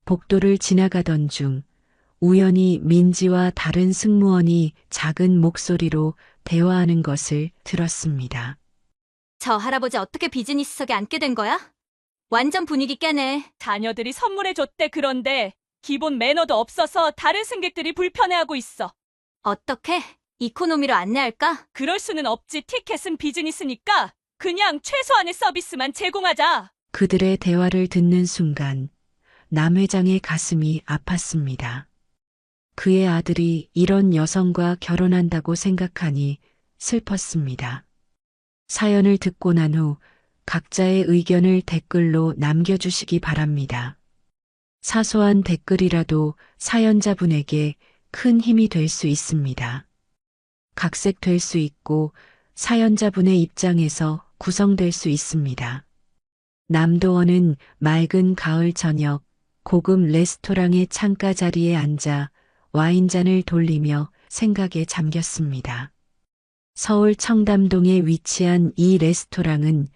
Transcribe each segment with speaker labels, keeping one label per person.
Speaker 1: 복도를 지나가던 중 우연히 민지와 다른 승무원이 작은 목소리로 대화하는 것을 들었습니다.
Speaker 2: 저 할아버지 어떻게 비즈니스석에 앉게 된 거야? 완전 분위기 깨네.
Speaker 3: 자녀들이 선물해줬대. 그런데 기본 매너도 없어서 다른 승객들이 불편해하고 있어.
Speaker 2: 어떻게? 이코노미로 안내할까?
Speaker 3: 그럴 수는 없지. 티켓은 비즈니스니까 그냥 최소한의 서비스만 제공하자.
Speaker 1: 그들의 대화를 듣는 순간 남 회장의 가슴이 아팠습니다. 그의 아들이 이런 여성과 결혼한다고 생각하니 슬펐습니다. 사연을 듣고 난 후 각자의 의견을 댓글로 남겨주시기 바랍니다. 사소한 댓글이라도 사연자분에게 큰 힘이 될 수 있습니다. 각색될 수 있고 사연자분의 입장에서 구성될 수 있습니다. 남도원은 맑은 가을 저녁 고급 레스토랑의 창가 자리에 앉아 와인잔을 돌리며 생각에 잠겼습니다. 서울 청담동에 위치한 이 레스토랑은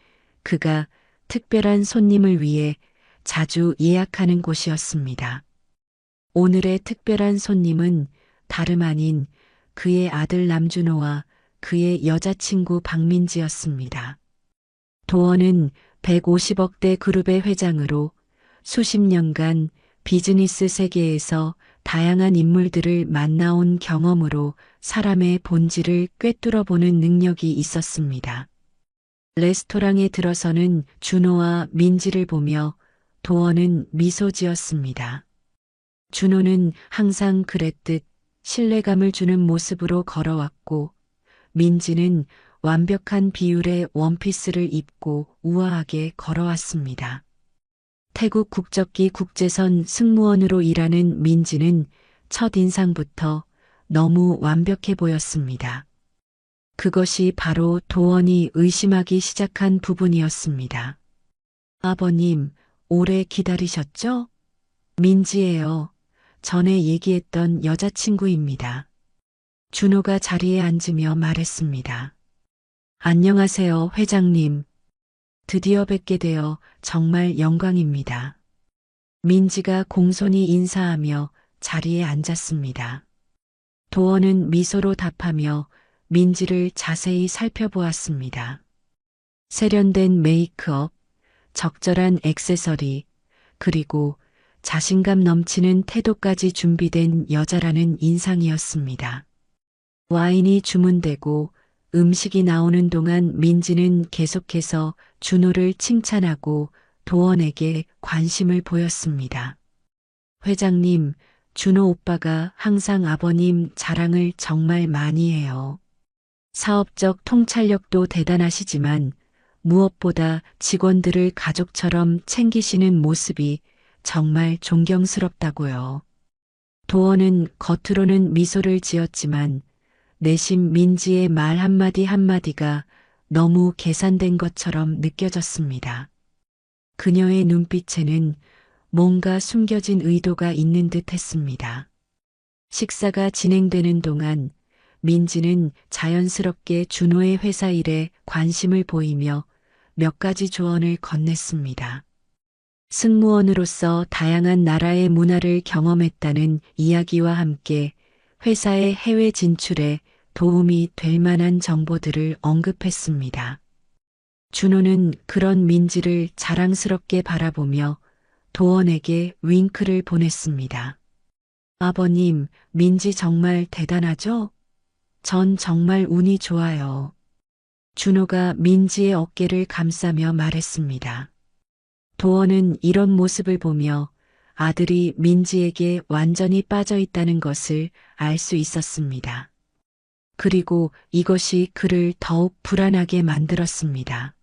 Speaker 1: 그가 특별한 손님을 위해 자주 예약하는 곳이었습니다. 오늘의 특별한 손님은 다름 아닌 그의 아들 남준호와 그의 여자친구 박민지였습니다. 도원은 150억대 그룹의 회장으로 수십 년간 비즈니스 세계에서 다양한 인물들을 만나온 경험으로 사람의 본질을 꿰뚫어 보는 능력이 있었습니다. 레스토랑에 들어서는 준호와 민지를 보며 도원은 미소 지었습니다. 준호는 항상 그랬듯 신뢰감을 주는 모습으로 걸어왔고 민지는 완벽한 비율의 원피스를 입고 우아하게 걸어왔습니다. 태국 국적기 국제선 승무원으로 일하는 민지는 첫인상부터 너무 완벽해 보였습니다. 그것이 바로 도원이 의심하기 시작한 부분이었습니다. 아버님, 오래 기다리셨죠? 민지예요. 전에 얘기했던 여자친구입니다. 준호가 자리에 앉으며 말했습니다. 안녕하세요, 회장님. 드디어 뵙게 되어 정말 영광입니다. 민지가 공손히 인사하며 자리에 앉았습니다. 도원은 미소로 답하며 민지를 자세히 살펴보았습니다. 세련된 메이크업, 적절한 액세서리, 그리고 자신감 넘치는 태도까지 준비된 여자라는 인상이었습니다. 와인이 주문되고 음식이 나오는 동안 민지는 계속해서 준호를 칭찬하고 도원에게 관심을 보였습니다. 회장님, 준호 오빠가 항상 아버님 자랑을 정말 많이 해요. 사업적 통찰력도 대단하시지만 무엇보다 직원들을 가족처럼 챙기시는 모습이 정말 존경스럽다고요. 도원은 겉으로는 미소를 지었지만 내심 민지의 말 한마디 한마디가 너무 계산된 것처럼 느껴졌습니다. 그녀의 눈빛에는 뭔가 숨겨진 의도가 있는 듯 했습니다. 식사가 진행되는 동안 민지는 자연스럽게 준호의 회사 일에 관심을 보이며 몇 가지 조언을 건넸습니다. 승무원으로서 다양한 나라의 문화를 경험했다는 이야기와 함께 회사의 해외 진출에 도움이 될 만한 정보들을 언급했습니다. 준호는 그런 민지를 자랑스럽게 바라보며 도원에게 윙크를 보냈습니다. 아버님, 민지 정말 대단하죠? 전 정말 운이 좋아요. 준호가 민지의 어깨를 감싸며 말했습니다. 도원은 이런 모습을 보며 아들이 민지에게 완전히 빠져 있다는 것을 알 수 있었습니다. 그리고 이것이 그를 더욱 불안하게 만들었습니다.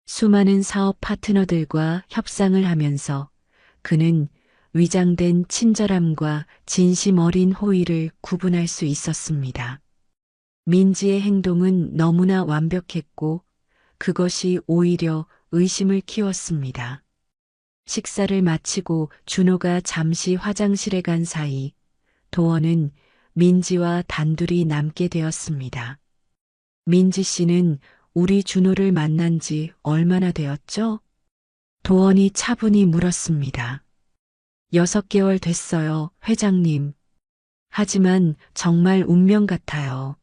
Speaker 1: 수많은 사업 파트너들과 협상을 하면서 그는 위장된 친절함과 진심 어린 호의를 구분할 수 있었습니다. 민지의 행동은 너무나 완벽했고 그것이 오히려 의심을 키웠습니다. 식사를 마치고 준호가 잠시 화장실에 간 사이 도원은 민지와 단둘이 남게 되었습니다. 민지 씨는 우리 준호를 만난 지 얼마나 되었죠? 도원이 차분히 물었습니다. 6개월 됐어요, 회장님. 하지만 정말 운명 같아요.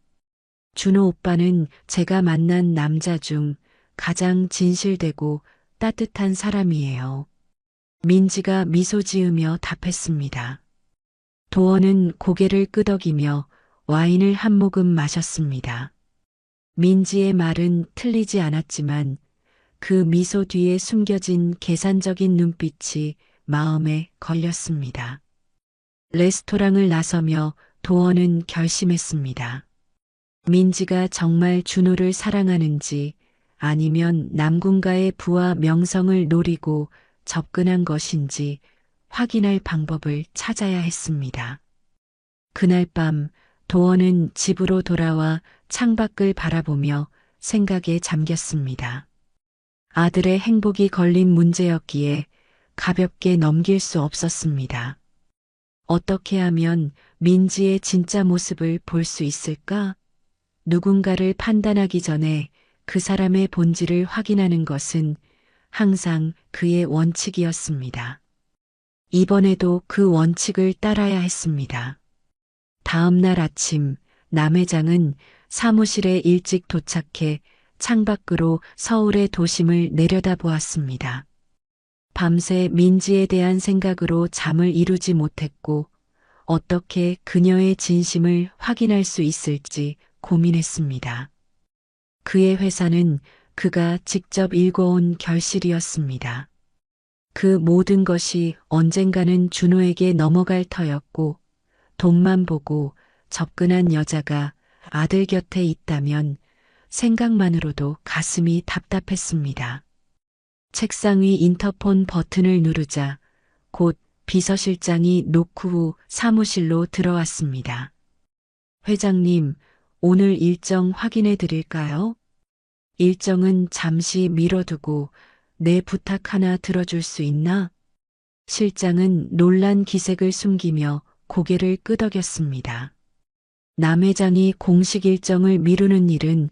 Speaker 1: 준호 오빠는 제가 만난 남자 중 가장 진실되고 따뜻한 사람이에요. 민지가 미소 지으며 답했습니다. 도원은 고개를 끄덕이며 와인을 한 모금 마셨습니다. 민지의 말은 틀리지 않았지만 그 미소 뒤에 숨겨진 계산적인 눈빛이 마음에 걸렸습니다. 레스토랑을 나서며 도원은 결심했습니다. 민지가 정말 준호를 사랑하는지 아니면 남군가의 부와 명성을 노리고 접근한 것인지 확인할 방법을 찾아야 했습니다. 그날 밤 도원은 집으로 돌아와 창밖을 바라보며 생각에 잠겼습니다. 아들의 행복이 걸린 문제였기에 가볍게 넘길 수 없었습니다. 어떻게 하면 민지의 진짜 모습을 볼 수 있을까? 누군가를 판단하기 전에 그 사람의 본질을 확인하는 것은 항상 그의 원칙이었습니다. 이번에도 그 원칙을 따라야 했습니다. 다음 날 아침 남 회장은 사무실에 일찍 도착해 창밖으로 서울의 도심을 내려다보았습니다. 밤새 민지에 대한 생각으로 잠을 이루지 못했고 어떻게 그녀의 진심을 확인할 수 있을지 고민했습니다. 그의 회사는 그가 직접 읽어온 결실이었습니다. 그 모든 것이 언젠가는 준호에게 넘어갈 터였고 돈만 보고 접근한 여자가 아들 곁에 있다면 생각만으로도 가슴이 답답했습니다. 책상 위 인터폰 버튼을 누르자 곧 비서실장이 노크 후 사무실로 들어왔습니다. 회장님, 오늘 일정 확인해 드릴까요? 일정은 잠시 미뤄두고 내 부탁 하나 들어줄 수 있나? 실장은 놀란 기색을 숨기며 고개를 끄덕였습니다. 남 회장이 공식 일정을 미루는 일은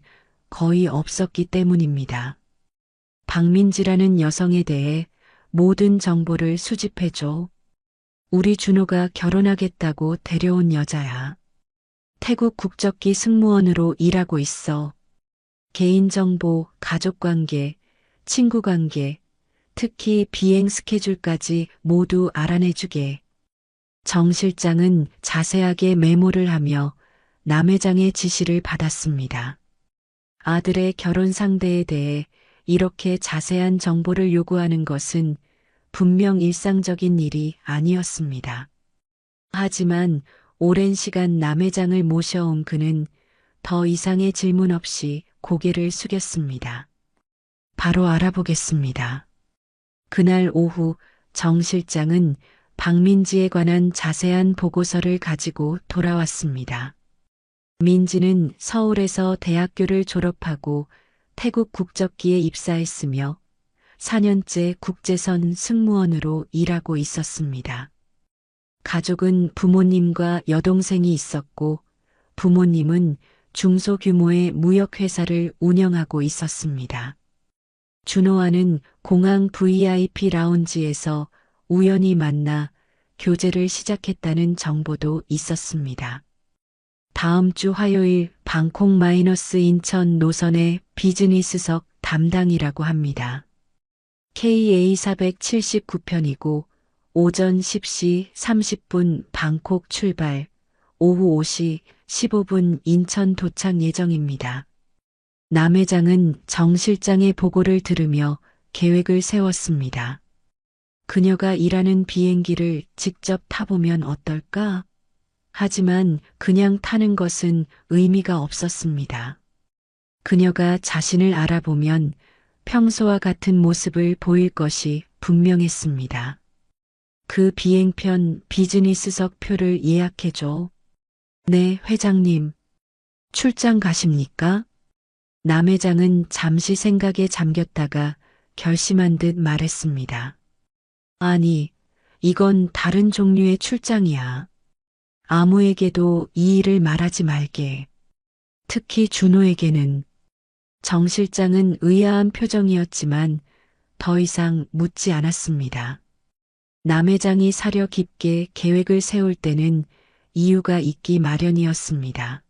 Speaker 1: 거의 없었기 때문입니다. 박민지라는 여성에 대해 모든 정보를 수집해줘. 우리 준호가 결혼하겠다고 데려온 여자야. 태국 국적기 승무원으로 일하고 있어. 개인정보, 가족관계, 친구관계, 특히 비행 스케줄까지 모두 알아내주게. 정 실장은 자세하게 메모를 하며 남 회장의 지시를 받았습니다. 아들의 결혼 상대에 대해 이렇게 자세한 정보를 요구하는 것은 분명 일상적인 일이 아니었습니다. 하지만 오랜 시간 남 회장을 모셔온 그는 더 이상의 질문 없이 고개를 숙였습니다. 바로 알아보겠습니다. 그날 오후 정 실장은 박민지에 관한 자세한 보고서를 가지고 돌아왔습니다. 민지는 서울에서 대학교를 졸업하고 태국 국적기에 입사했으며 4년째 국제선 승무원으로 일하고 있었습니다. 가족은 부모님과 여동생이 있었고 부모님은 중소규모의 무역회사를 운영하고 있었습니다. 준호와는 공항 VIP 라운지에서 우연히 만나 교제를 시작했다는 정보도 있었습니다. 다음 주 화요일 방콕 마이너스 인천 노선의 비즈니스석 담당이라고 합니다. KA 479편이고 오전 10시 30분 방콕 출발, 오후 5시 15분 인천 도착 예정입니다. 남 회장은 정 실장의 보고를 들으며 계획을 세웠습니다. 그녀가 일하는 비행기를 직접 타보면 어떨까? 하지만 그냥 타는 것은 의미가 없었습니다. 그녀가 자신을 알아보면 평소와 같은 모습을 보일 것이 분명했습니다. 그 비행편 비즈니스석 표를 예약해줘. 네, 회장님. 출장 가십니까? 남 회장은 잠시 생각에 잠겼다가 결심한 듯 말했습니다. 아니, 이건 다른 종류의 출장이야. 아무에게도 이 일을 말하지 말게. 특히 준호에게는. 정 실장은 의아한 표정이었지만 더 이상 묻지 않았습니다. 남 회장이 사려 깊게 계획을 세울 때는 이유가 있기 마련이었습니다.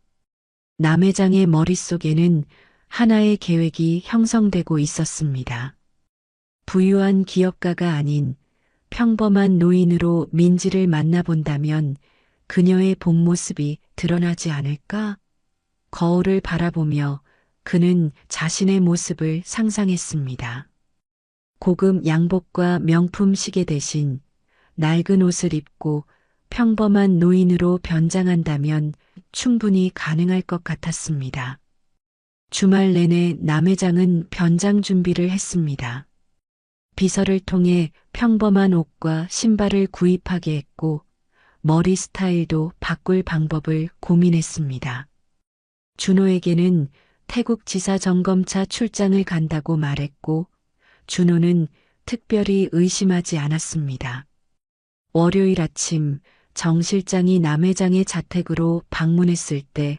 Speaker 1: 남 회장의 머릿속에는 하나의 계획이 형성되고 있었습니다. 부유한 기업가가 아닌 평범한 노인으로 민지를 만나본다면 그녀의 본 모습이 드러나지 않을까? 거울을 바라보며 그는 자신의 모습을 상상했습니다. 고급 양복과 명품 시계 대신 낡은 옷을 입고 평범한 노인으로 변장한다면 충분히 가능할 것 같았습니다. 주말 내내 남 회장은 변장 준비를 했습니다. 비서를 통해 평범한 옷과 신발을 구입하게 했고 머리 스타일도 바꿀 방법을 고민했습니다. 준호에게는 태국 지사 점검차 출장을 간다고 말했고 준호는 특별히 의심하지 않았습니다. 월요일 아침 정 실장이 남 회장의 자택으로 방문했을 때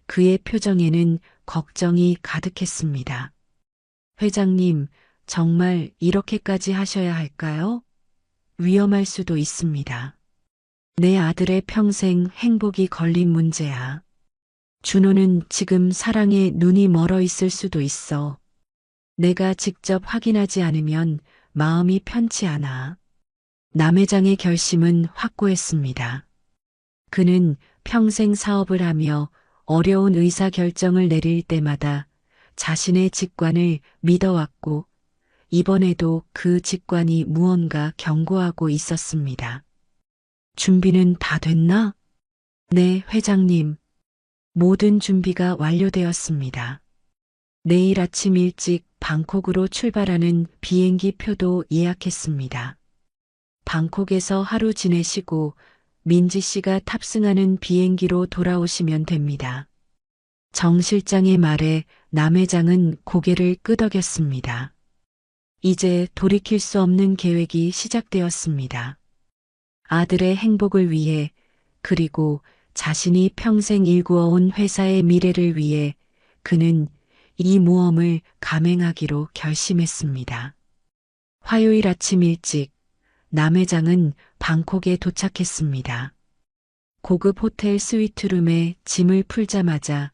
Speaker 1: 그의 표정에는 걱정이 가득했습니다. 회장님, 정말 이렇게까지 하셔야 할까요? 위험할 수도 있습니다. 내 아들의 평생 행복이 걸린 문제야. 준호는 지금 사랑에 눈이 멀어 있을 수도 있어. 내가 직접 확인하지 않으면 마음이 편치 않아. 남 회장의 결심은 확고했습니다. 그는 평생 사업을 하며 어려운 의사 결정을 내릴 때마다 자신의 직관을 믿어왔고 이번에도 그 직관이 무언가 경고하고 있었습니다. 준비는 다 됐나? 네, 회장님. 모든 준비가 완료되었습니다. 내일 아침 일찍 방콕으로 출발하는 비행기 표도 예약했습니다. 방콕에서 하루 지내시고 민지 씨가 탑승하는 비행기로 돌아오시면 됩니다. 정 실장의 말에 남 회장은 고개를 끄덕였습니다. 이제 돌이킬 수 없는 계획이 시작되었습니다. 아들의 행복을 위해 그리고 자신이 평생 일구어온 회사의 미래를 위해 그는 이 모험을 감행하기로 결심했습니다. 화요일 아침 일찍 남 회장은 방콕에 도착했습니다. 고급 호텔 스위트룸에 짐을 풀자마자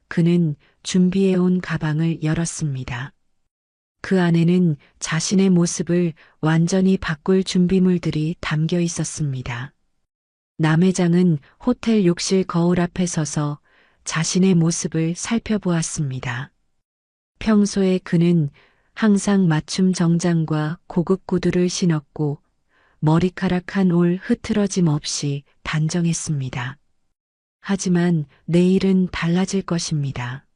Speaker 1: 그는 준비해온 가방을 열었습니다. 그 안에는 자신의 모습을 완전히 바꿀 준비물들이 담겨 있었습니다. 남 회장은 호텔 욕실 거울 앞에 서서 자신의 모습을 살펴보았습니다. 평소에 그는 항상 맞춤 정장과 고급 구두를 신었고 머리카락 한 올 흐트러짐 없이 단정했습니다. 하지만 내일은 달라질 것입니다.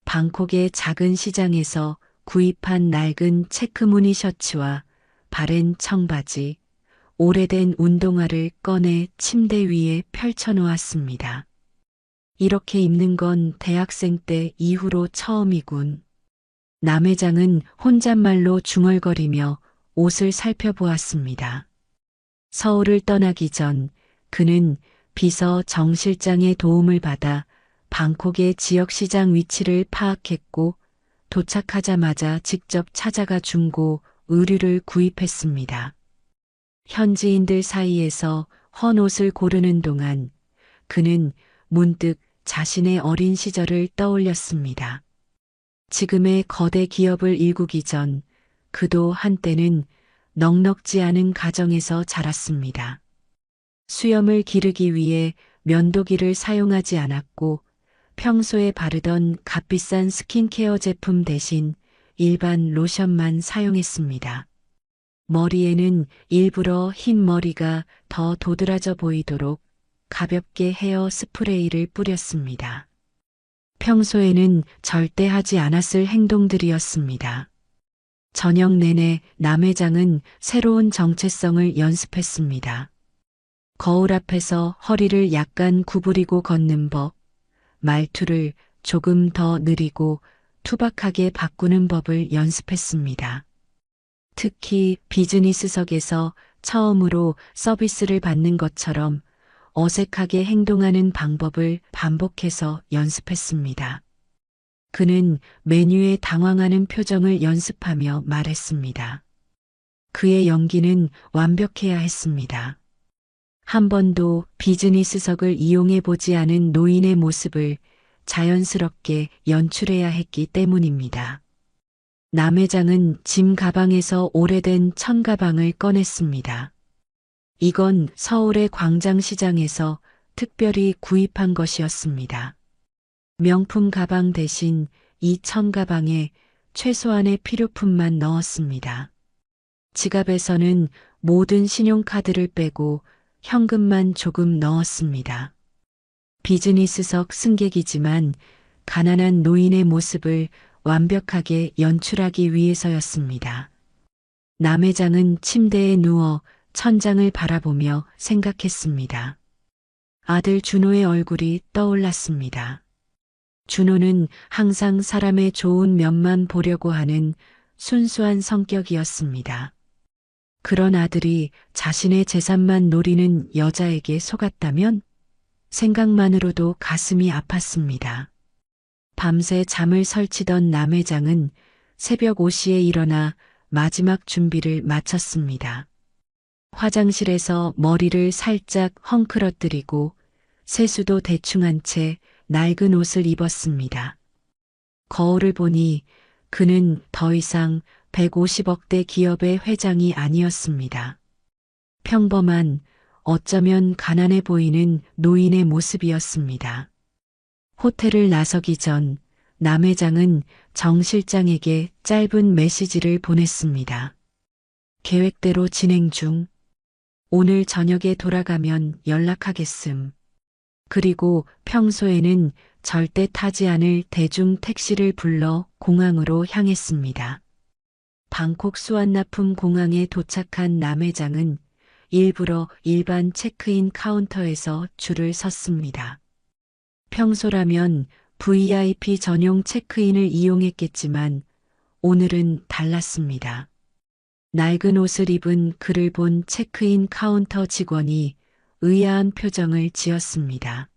Speaker 1: 방콕의 작은 시장에서 구입한 낡은 체크무늬 셔츠와 바랜 청바지, 오래된 운동화를 꺼내 침대 위에 펼쳐놓았습니다. 이렇게 입는 건 대학생 때 이후로 처음이군. 남 회장은 혼잣말로 중얼거리며 옷을 살펴보았습니다. 서울을 떠나기 전 그는 비서 정 실장의 도움을 받아 방콕의 지역시장 위치를 파악했고 도착하자마자 직접 찾아가 중고 의류를 구입했습니다. 현지인들 사이에서 헌 옷을 고르는 동안 그는 문득 자신의 어린 시절을 떠올렸습니다. 지금의 거대 기업을 일구기 전 그도 한때는 넉넉지 않은 가정에서 자랐습니다. 수염을 기르기 위해 면도기를 사용하지 않았고 평소에 바르던 값비싼 스킨케어 제품 대신 일반 로션만 사용했습니다. 머리에는 일부러 흰 머리가 더 도드라져 보이도록 가볍게 헤어 스프레이를 뿌렸습니다. 평소에는 절대 하지 않았을 행동들이었습니다. 저녁 내내 남 회장은 새로운 정체성을 연습했습니다. 거울 앞에서 허리를 약간 구부리고 걷는 법, 말투를 조금 더 느리고 투박하게 바꾸는 법을 연습했습니다. 특히 비즈니스석에서 처음으로 서비스를 받는 것처럼 어색하게 행동하는 방법을 반복해서 연습했습니다. 그는 메뉴에 당황하는 표정을 연습하며 말했습니다. 그의 연기는 완벽해야 했습니다. 한 번도 비즈니스석을 이용해 보지 않은 노인의 모습을 자연스럽게 연출해야 했기 때문입니다. 남 회장은 짐 가방에서 오래된 천가방을 꺼냈습니다. 이건 서울의 광장시장에서 특별히 구입한 것이었습니다. 명품 가방 대신 이 천가방에 최소한의 필요품만 넣었습니다. 지갑에서는 모든 신용카드를 빼고 현금만 조금 넣었습니다. 비즈니스석 승객이지만 가난한 노인의 모습을 완벽하게 연출하기 위해서였습니다. 남 회장은 침대에 누워 천장을 바라보며 생각했습니다. 아들 준호의 얼굴이 떠올랐습니다. 준호는 항상 사람의 좋은 면만 보려고 하는 순수한 성격이었습니다. 그런 아들이 자신의 재산만 노리는 여자에게 속았다면 생각만으로도 가슴이 아팠습니다. 밤새 잠을 설치던 남 회장은 새벽 5시에 일어나 마지막 준비를 마쳤습니다. 화장실에서 머리를 살짝 헝클어뜨리고 세수도 대충 한 채 낡은 옷을 입었습니다. 거울을 보니 그는 더 이상 150억대 기업의 회장이 아니었습니다. 평범한, 어쩌면 가난해 보이는 노인의 모습이었습니다. 호텔을 나서기 전 남 회장은 정 실장에게 짧은 메시지를 보냈습니다. 계획대로 진행 중. 오늘 저녁에 돌아가면 연락하겠음. 그리고 평소에는 절대 타지 않을 대중 택시를 불러 공항으로 향했습니다. 방콕 수완나품 공항에 도착한 남 회장은 일부러 일반 체크인 카운터에서 줄을 섰습니다. 평소라면 VIP 전용 체크인을 이용했겠지만 오늘은 달랐습니다. 낡은 옷을 입은 그를 본 체크인 카운터 직원이 의아한 표정을 지었습니다.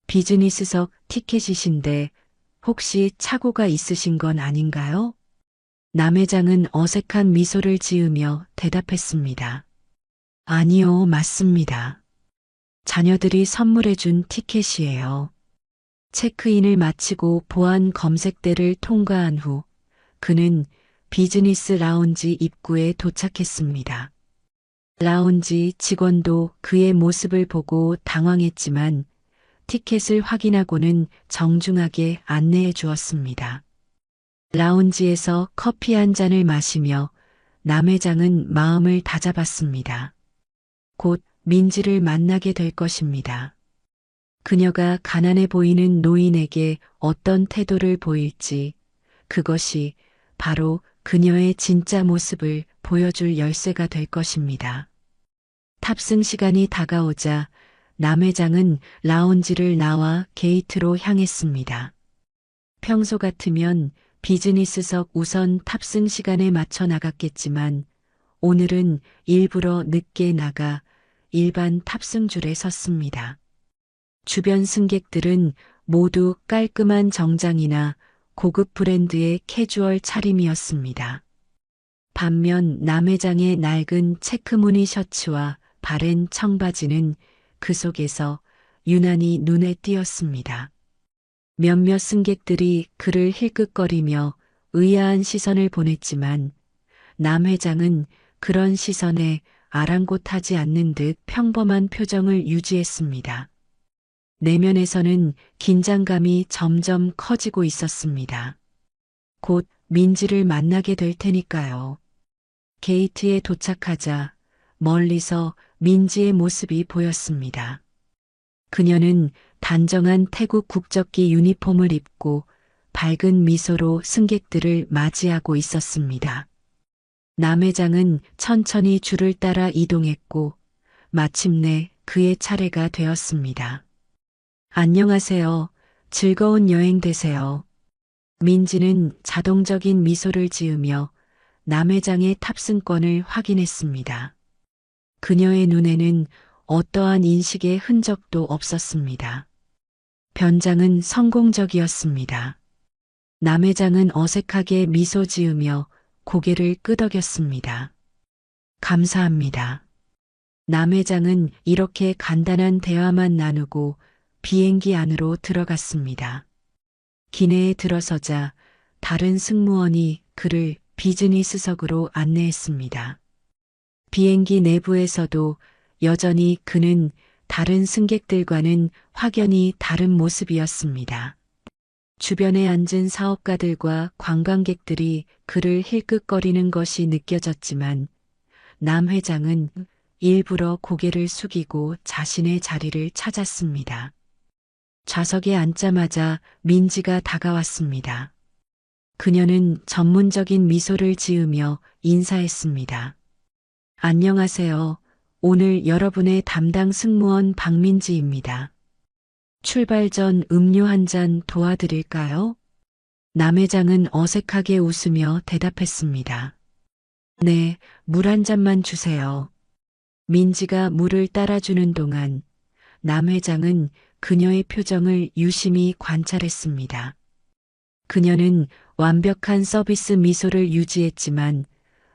Speaker 1: 비즈니스석 티켓이신데 혹시 착오가 있으신 건 아닌가요? 남 회장은 어색한 미소를 지으며 대답했습니다. 아니요, 맞습니다. 자녀들이 선물해준 티켓이에요. 체크인을 마치고 보안 검색대를 통과한 후 그는 비즈니스 라운지 입구에 도착했습니다. 라운지 직원도 그의 모습을 보고 당황했지만 티켓을 확인하고는 정중하게 안내해 주었습니다. 라운지에서 커피 한 잔을 마시며 남 회장은 마음을 다잡았습니다. 곧 민지를 만나게 될 것입니다. 그녀가 가난해 보이는 노인에게 어떤 태도를 보일지 그것이 바로 그녀의 진짜 모습을 보여줄 열쇠가 될 것입니다. 탑승 시간이 다가오자 남 회장은 라운지를 나와 게이트로 향했습니다. 평소 같으면 비즈니스석 우선 탑승 시간에 맞춰 나갔겠지만 오늘은 일부러 늦게 나가 일반 탑승줄에 섰습니다. 주변 승객들은 모두 깔끔한 정장이나 고급 브랜드의 캐주얼 차림이었습니다. 반면 남 회장의 낡은 체크무늬 셔츠와 바랜 청바지는 그 속에서 유난히 눈에 띄었습니다. 몇몇 승객들이 그를 힐끗거리며 의아한 시선을 보냈지만 남 회장은 그런 시선에 아랑곳하지 않는 듯 평범한 표정을 유지했습니다. 내면에서는 긴장감이 점점 커지고 있었습니다. 곧 민지를 만나게 될 테니까요. 게이트에 도착하자 멀리서 민지의 모습이 보였습니다. 그녀는 단정한 태국 국적기 유니폼을 입고 밝은 미소로 승객들을 맞이하고 있었습니다. 남 회장은 천천히 줄을 따라 이동했고 마침내 그의 차례가 되었습니다. 안녕하세요. 즐거운 여행 되세요. 민지는 자동적인 미소를 지으며 남 회장의 탑승권을 확인했습니다. 그녀의 눈에는 어떠한 인식의 흔적도 없었습니다. 변장은 성공적이었습니다. 남 회장은 어색하게 미소 지으며 고개를 끄덕였습니다. 감사합니다. 남 회장은 이렇게 간단한 대화만 나누고 비행기 안으로 들어갔습니다. 기내에 들어서자 다른 승무원이 그를 비즈니스석으로 안내했습니다. 비행기 내부에서도 여전히 그는 다른 승객들과는 확연히 다른 모습이었습니다. 주변에 앉은 사업가들과 관광객들이 그를 힐끗거리는 것이 느껴졌지만 남 회장은 일부러 고개를 숙이고 자신의 자리를 찾았습니다. 좌석에 앉자마자 민지가 다가왔습니다. 그녀는 전문적인 미소를 지으며 인사했습니다. 안녕하세요. 오늘 여러분의 담당 승무원 박민지입니다. 출발 전 음료 한 잔 도와드릴까요? 남 회장은 어색하게 웃으며 대답했습니다. 네, 물 한 잔만 주세요. 민지가 물을 따라주는 동안 남 회장은 그녀의 표정을 유심히 관찰했습니다. 그녀는 완벽한 서비스 미소를 유지했지만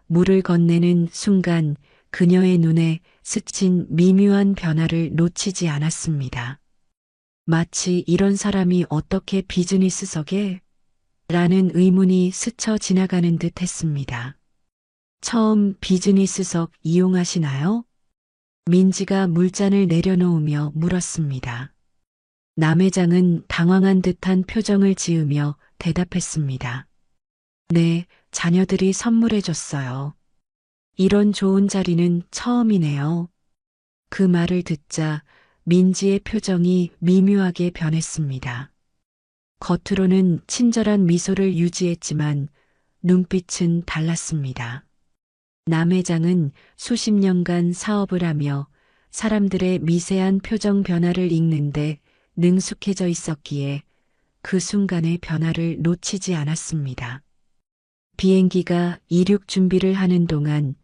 Speaker 1: 물을 건네는 순간 그녀의 눈에 스친 미묘한 변화를 놓치지 않았습니다. 마치 이런 사람이 어떻게 비즈니스석에? 라는 의문이 스쳐 지나가는 듯 했습니다. 처음 비즈니스석 이용하시나요? 민지가 물잔을 내려놓으며 물었습니다. 남 회장은 당황한 듯한 표정을 지으며 대답했습니다. 네, 자녀들이 선물해줬어요. 이런 좋은 자리는 처음이네요. 그 말을 듣자 민지의 표정이 미묘하게 변했습니다. 겉으로는 친절한 미소를 유지했지만 눈빛은 달랐습니다. 남 회장은 수십 년간 사업을 하며 사람들의 미세한 표정 변화를 읽는데 능숙해져 있었기에 그 순간의 변화를 놓치지 않았습니다. 비행기가 이륙 준비를 하는 동안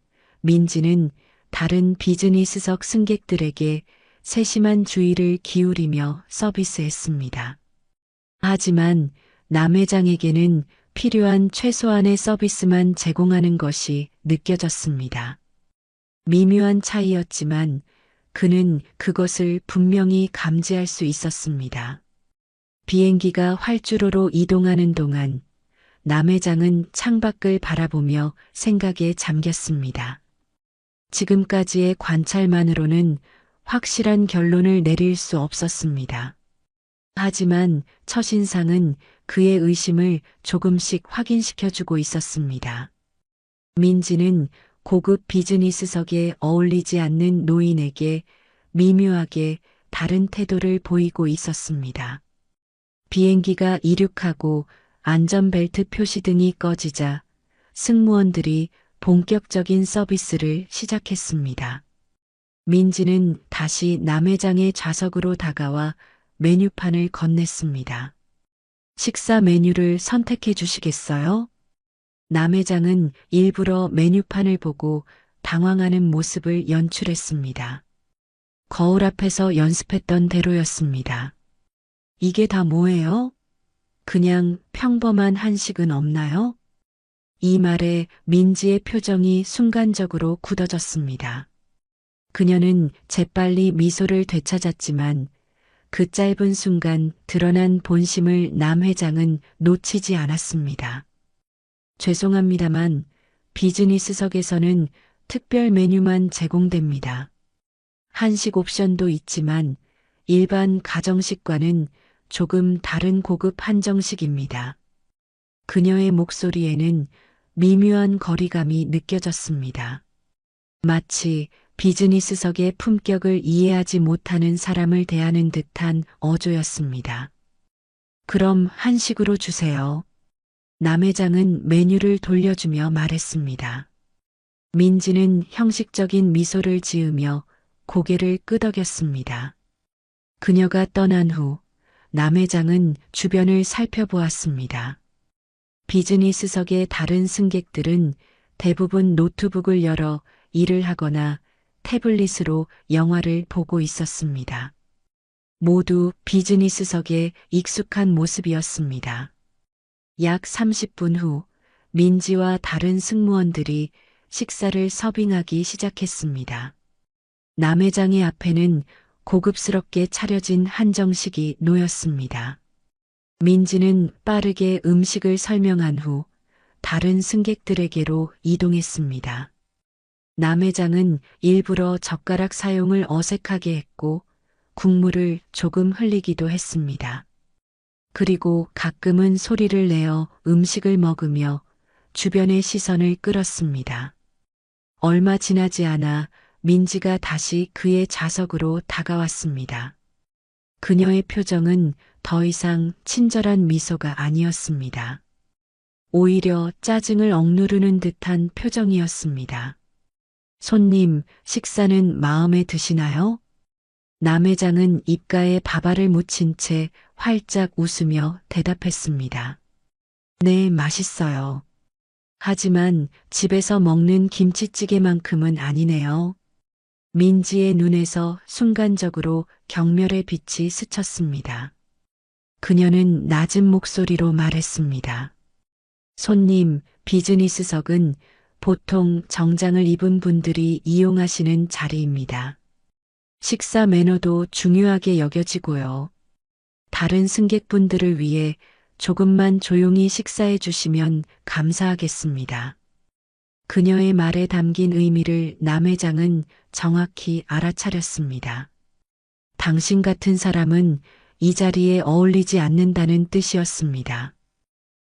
Speaker 1: 민지는 다른 비즈니스석 승객들에게 세심한 주의를 기울이며 서비스했습니다. 하지만 남 회장에게는 필요한 최소한의 서비스만 제공하는 것이 느껴졌습니다. 미묘한 차이였지만 그는 그것을 분명히 감지할 수 있었습니다. 비행기가 활주로로 이동하는 동안 남 회장은 창밖을 바라보며 생각에 잠겼습니다. 지금까지의 관찰만으로는 확실한 결론을 내릴 수 없었습니다. 하지만 첫인상은 그의 의심을 조금씩 확인시켜주고 있었습니다. 민지는 고급 비즈니스석에 어울리지 않는 노인에게 미묘하게 다른 태도를 보이고 있었습니다. 비행기가 이륙하고 안전벨트 표시등이 꺼지자 승무원들이 본격적인 서비스를 시작했습니다. 민지는 다시 남 회장의 좌석으로 다가와 메뉴판을 건넸습니다. 식사 메뉴를 선택해 주시겠어요? 남 회장은 일부러 메뉴판을 보고 당황하는 모습을 연출했습니다. 거울 앞에서 연습했던 대로였습니다. 이게 다 뭐예요? 그냥 평범한 한식은 없나요? 이 말에 민지의 표정이 순간적으로 굳어졌습니다. 그녀는 재빨리 미소를 되찾았지만 그 짧은 순간 드러난 본심을 남 회장은 놓치지 않았습니다. 죄송합니다만 비즈니스석에서는 특별 메뉴만 제공됩니다. 한식 옵션도 있지만 일반 가정식과는 조금 다른 고급 한정식입니다. 그녀의 목소리에는 미묘한 거리감이 느껴졌습니다. 마치 비즈니스석의 품격을 이해하지 못하는 사람을 대하는 듯한 어조였습니다. 그럼 한식으로 주세요. 남 회장은 메뉴를 돌려주며 말했습니다. 민지는 형식적인 미소를 지으며 고개를 끄덕였습니다. 그녀가 떠난 후 남 회장은 주변을 살펴보았습니다. 비즈니스석의 다른 승객들은 대부분 노트북을 열어 일을 하거나 태블릿으로 영화를 보고 있었습니다. 모두 비즈니스석에 익숙한 모습이었습니다. 약 30분 후 민지와 다른 승무원들이 식사를 서빙하기 시작했습니다. 남회장의 앞에는 고급스럽게 차려진 한정식이 놓였습니다. 민지는 빠르게 음식을 설명한 후 다른 승객들에게로 이동했습니다. 남회장은 일부러 젓가락 사용을 어색하게 했고 국물을 조금 흘리기도 했습니다. 그리고 가끔은 소리를 내어 음식을 먹으며 주변의 시선을 끌었습니다. 얼마 지나지 않아 민지가 다시 그의 좌석으로 다가왔습니다. 그녀의 표정은 더 이상 친절한 미소가 아니었습니다. 오히려 짜증을 억누르는 듯한 표정이었습니다. 손님, 식사는 마음에 드시나요? 남회장은 입가에 밥알을 묻힌 채 활짝 웃으며 대답했습니다. 네, 맛있어요. 하지만 집에서 먹는 김치찌개만큼은 아니네요. 민지의 눈에서 순간적으로 경멸의 빛이 스쳤습니다. 그녀는 낮은 목소리로 말했습니다. 손님, 비즈니스석은 보통 정장을 입은 분들이 이용하시는 자리입니다. 식사 매너도 중요하게 여겨지고요. 다른 승객분들을 위해 조금만 조용히 식사해 주시면 감사하겠습니다. 그녀의 말에 담긴 의미를 남회장은 정확히 알아차렸습니다. 당신 같은 사람은 이 자리에 어울리지 않는다는 뜻이었습니다.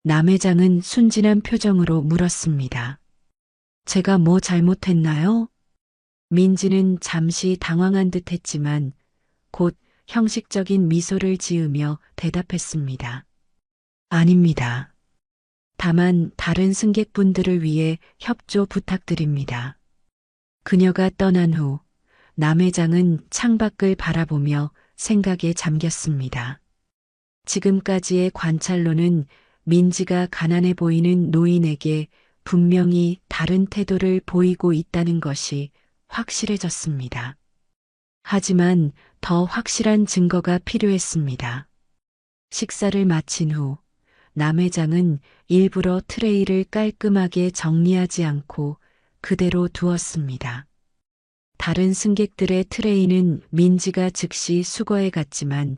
Speaker 1: 남회장은 순진한 표정으로 물었습니다. 제가 뭐 잘못했나요? 민지는 잠시 당황한 듯 했지만 곧 형식적인 미소를 지으며 대답했습니다. 아닙니다. 다만 다른 승객분들을 위해 협조 부탁드립니다. 그녀가 떠난 후 남회장은 창밖을 바라보며 생각에 잠겼습니다. 지금까지의 관찰로는 민지가 가난해 보이는 노인에게 분명히 다른 태도를 보이고 있다는 것이 확실해졌습니다. 하지만 더 확실한 증거가 필요했습니다. 식사를 마친 후 남회장은 일부러 트레이를 깔끔하게 정리하지 않고 그대로 두었습니다. 다른 승객들의 트레이는 민지가 즉시 수거해 갔지만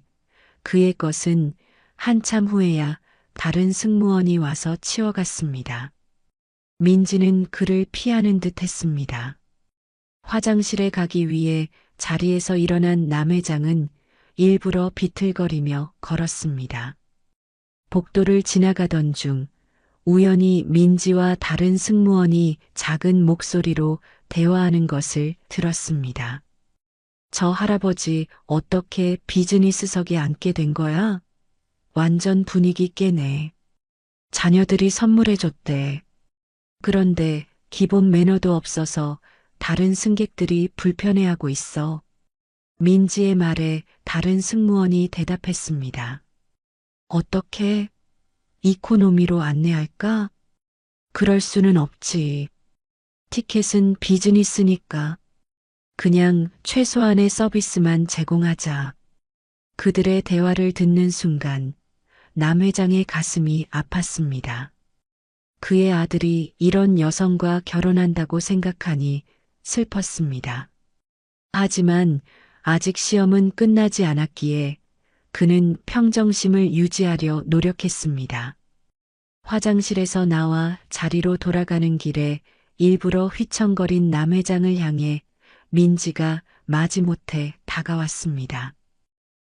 Speaker 1: 그의 것은 한참 후에야 다른 승무원이 와서 치워갔습니다. 민지는 그를 피하는 듯 했습니다. 화장실에 가기 위해 자리에서 일어난 남회장은 일부러 비틀거리며 걸었습니다. 복도를 지나가던 중 우연히 민지와 다른 승무원이 작은 목소리로 대화하는 것을 들었습니다. 저 할아버지 어떻게 비즈니스석에 앉게 된 거야? 완전 분위기 깨네. 자녀들이 선물해줬대. 그런데 기본 매너도 없어서 다른 승객들이 불편해하고 있어. 민지의 말에 다른 승무원이 대답했습니다. 어떻게? 이코노미로 안내할까? 그럴 수는 없지. 티켓은 비즈니스니까. 그냥 최소한의 서비스만 제공하자. 그들의 대화를 듣는 순간 남 회장의 가슴이 아팠습니다. 그의 아들이 이런 여성과 결혼한다고 생각하니 슬펐습니다. 하지만 아직 시험은 끝나지 않았기에 그는 평정심을 유지하려 노력했습니다. 화장실에서 나와 자리로 돌아가는 길에 일부러 휘청거린 남 회장을 향해 민지가 마지못해 다가왔습니다.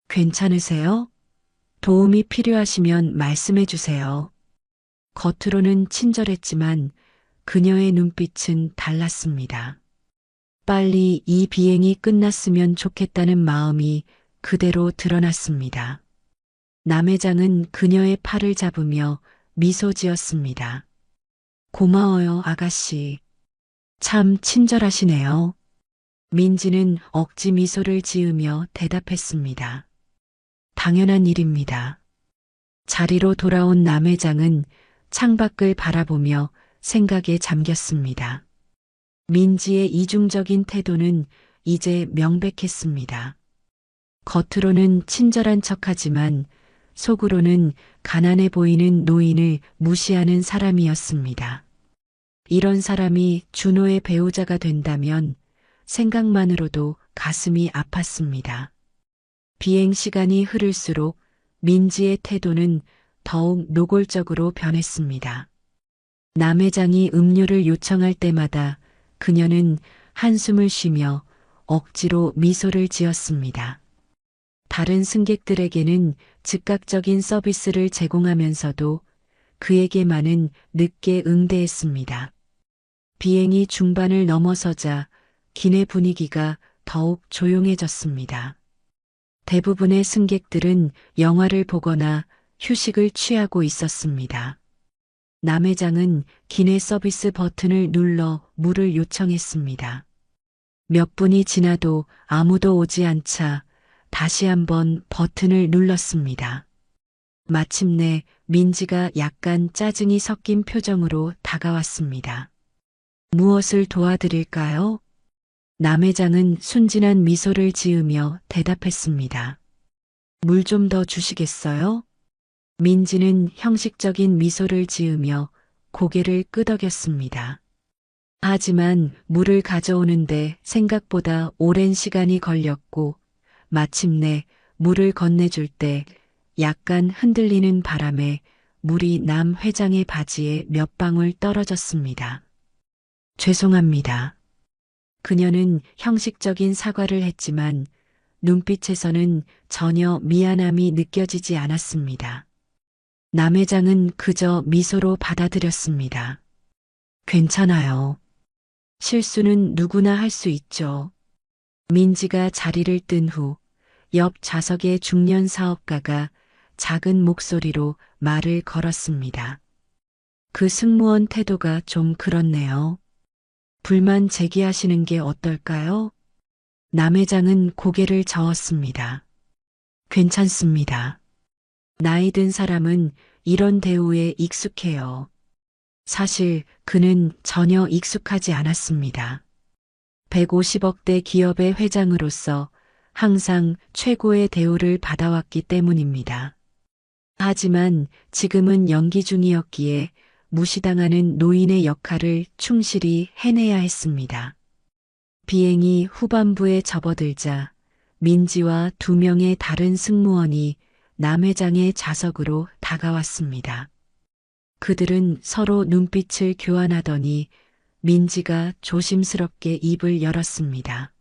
Speaker 1: 괜찮으세요? 도움이 필요하시면 말씀해 주세요. 겉으로는 친절했지만 그녀의 눈빛은 달랐습니다. 빨리 이 비행이 끝났으면 좋겠다는 마음이 그대로 드러났습니다. 남 회장은 그녀의 팔을 잡으며 미소 지었습니다. 고마워요, 아가씨. 참 친절하시네요. 민지는 억지 미소를 지으며 대답했습니다. 당연한 일입니다. 자리로 돌아온 남 회장은 창밖을 바라보며 생각에 잠겼습니다. 민지의 이중적인 태도는 이제 명백했습니다. 겉으로는 친절한 척하지만 속으로는 가난해 보이는 노인을 무시하는 사람이었습니다. 이런 사람이 준호의 배우자가 된다면 생각만으로도 가슴이 아팠습니다. 비행 시간이 흐를수록 민지의 태도는 더욱 노골적으로 변했습니다. 남 회장이 음료를 요청할 때마다 그녀는 한숨을 쉬며 억지로 미소를 지었습니다. 다른 승객들에게는 즉각적인 서비스를 제공하면서도 그에게만은 늦게 응대했습니다. 비행이 중반을 넘어서자 기내 분위기가 더욱 조용해졌습니다. 대부분의 승객들은 영화를 보거나 휴식을 취하고 있었습니다. 남 회장은 기내 서비스 버튼을 눌러 물을 요청했습니다. 몇 분이 지나도 아무도 오지 않자 다시 한번 버튼을 눌렀습니다. 마침내 민지가 약간 짜증이 섞인 표정으로 다가왔습니다. 무엇을 도와드릴까요? 남 회장은 순진한 미소를 지으며 대답했습니다. 물 좀 더 주시겠어요? 민지는 형식적인 미소를 지으며 고개를 끄덕였습니다. 하지만 물을 가져오는데 생각보다 오랜 시간이 걸렸고 마침내 물을 건네줄 때 약간 흔들리는 바람에 물이 남 회장의 바지에 몇 방울 떨어졌습니다. 죄송합니다. 그녀는 형식적인 사과를 했지만 눈빛에서는 전혀 미안함이 느껴지지 않았습니다. 남 회장은 그저 미소로 받아들였습니다. 괜찮아요. 실수는 누구나 할 수 있죠. 민지가 자리를 뜬 후 옆 좌석의 중년 사업가가 작은 목소리로 말을 걸었습니다. 그 승무원 태도가 좀 그렇네요. 불만 제기하시는 게 어떨까요? 남 회장은 고개를 저었습니다. 괜찮습니다. 나이 든 사람은 이런 대우에 익숙해요. 사실 그는 전혀 익숙하지 않았습니다. 150억대 기업의 회장으로서 항상 최고의 대우를 받아왔기 때문입니다. 하지만 지금은 연기 중이었기에 무시당하는 노인의 역할을 충실히 해내야 했습니다. 비행이 후반부에 접어들자 민지와 2명의 다른 승무원이 남 회장의 좌석으로 다가왔습니다. 그들은 서로 눈빛을 교환하더니 민지가 조심스럽게 입을 열었습니다.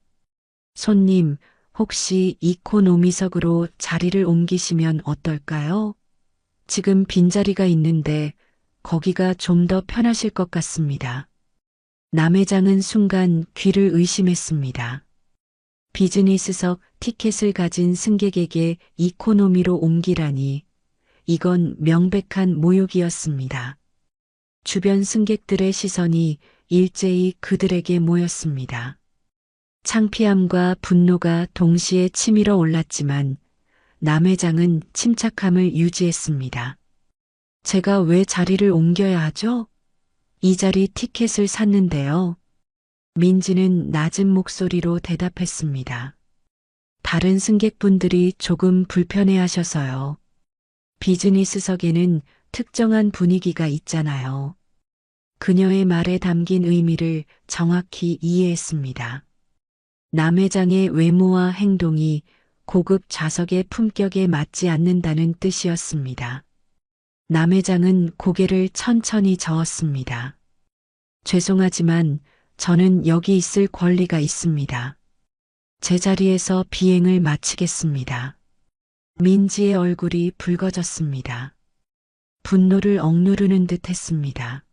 Speaker 1: 손님, 혹시 이코노미석으로 자리를 옮기시면 어떨까요? 지금 빈자리가 있는데 거기가 좀 더 편하실 것 같습니다. 남 회장은 순간 귀를 의심했습니다. 비즈니스석 티켓을 가진 승객에게 이코노미로 옮기라니 이건 명백한 모욕이었습니다. 주변 승객들의 시선이 일제히 그들에게 모였습니다. 창피함과 분노가 동시에 치밀어 올랐지만 남 회장은 침착함을 유지했습니다. 제가 왜 자리를 옮겨야 하죠? 이 자리 티켓을 샀는데요. 민지는 낮은 목소리로 대답했습니다. 다른 승객분들이 조금 불편해하셔서요. 비즈니스석에는 특정한 분위기가 있잖아요. 그녀의 말에 담긴 의미를 정확히 이해했습니다. 남 회장의 외모와 행동이 고급 좌석의 품격에 맞지 않는다는 뜻이었습니다. 남 회장은 고개를 천천히 저었습니다. 죄송하지만 저는 여기 있을 권리가 있습니다. 제 자리에서 비행을 마치겠습니다. 민지의 얼굴이 붉어졌습니다. 분노를 억누르는 듯 했습니다.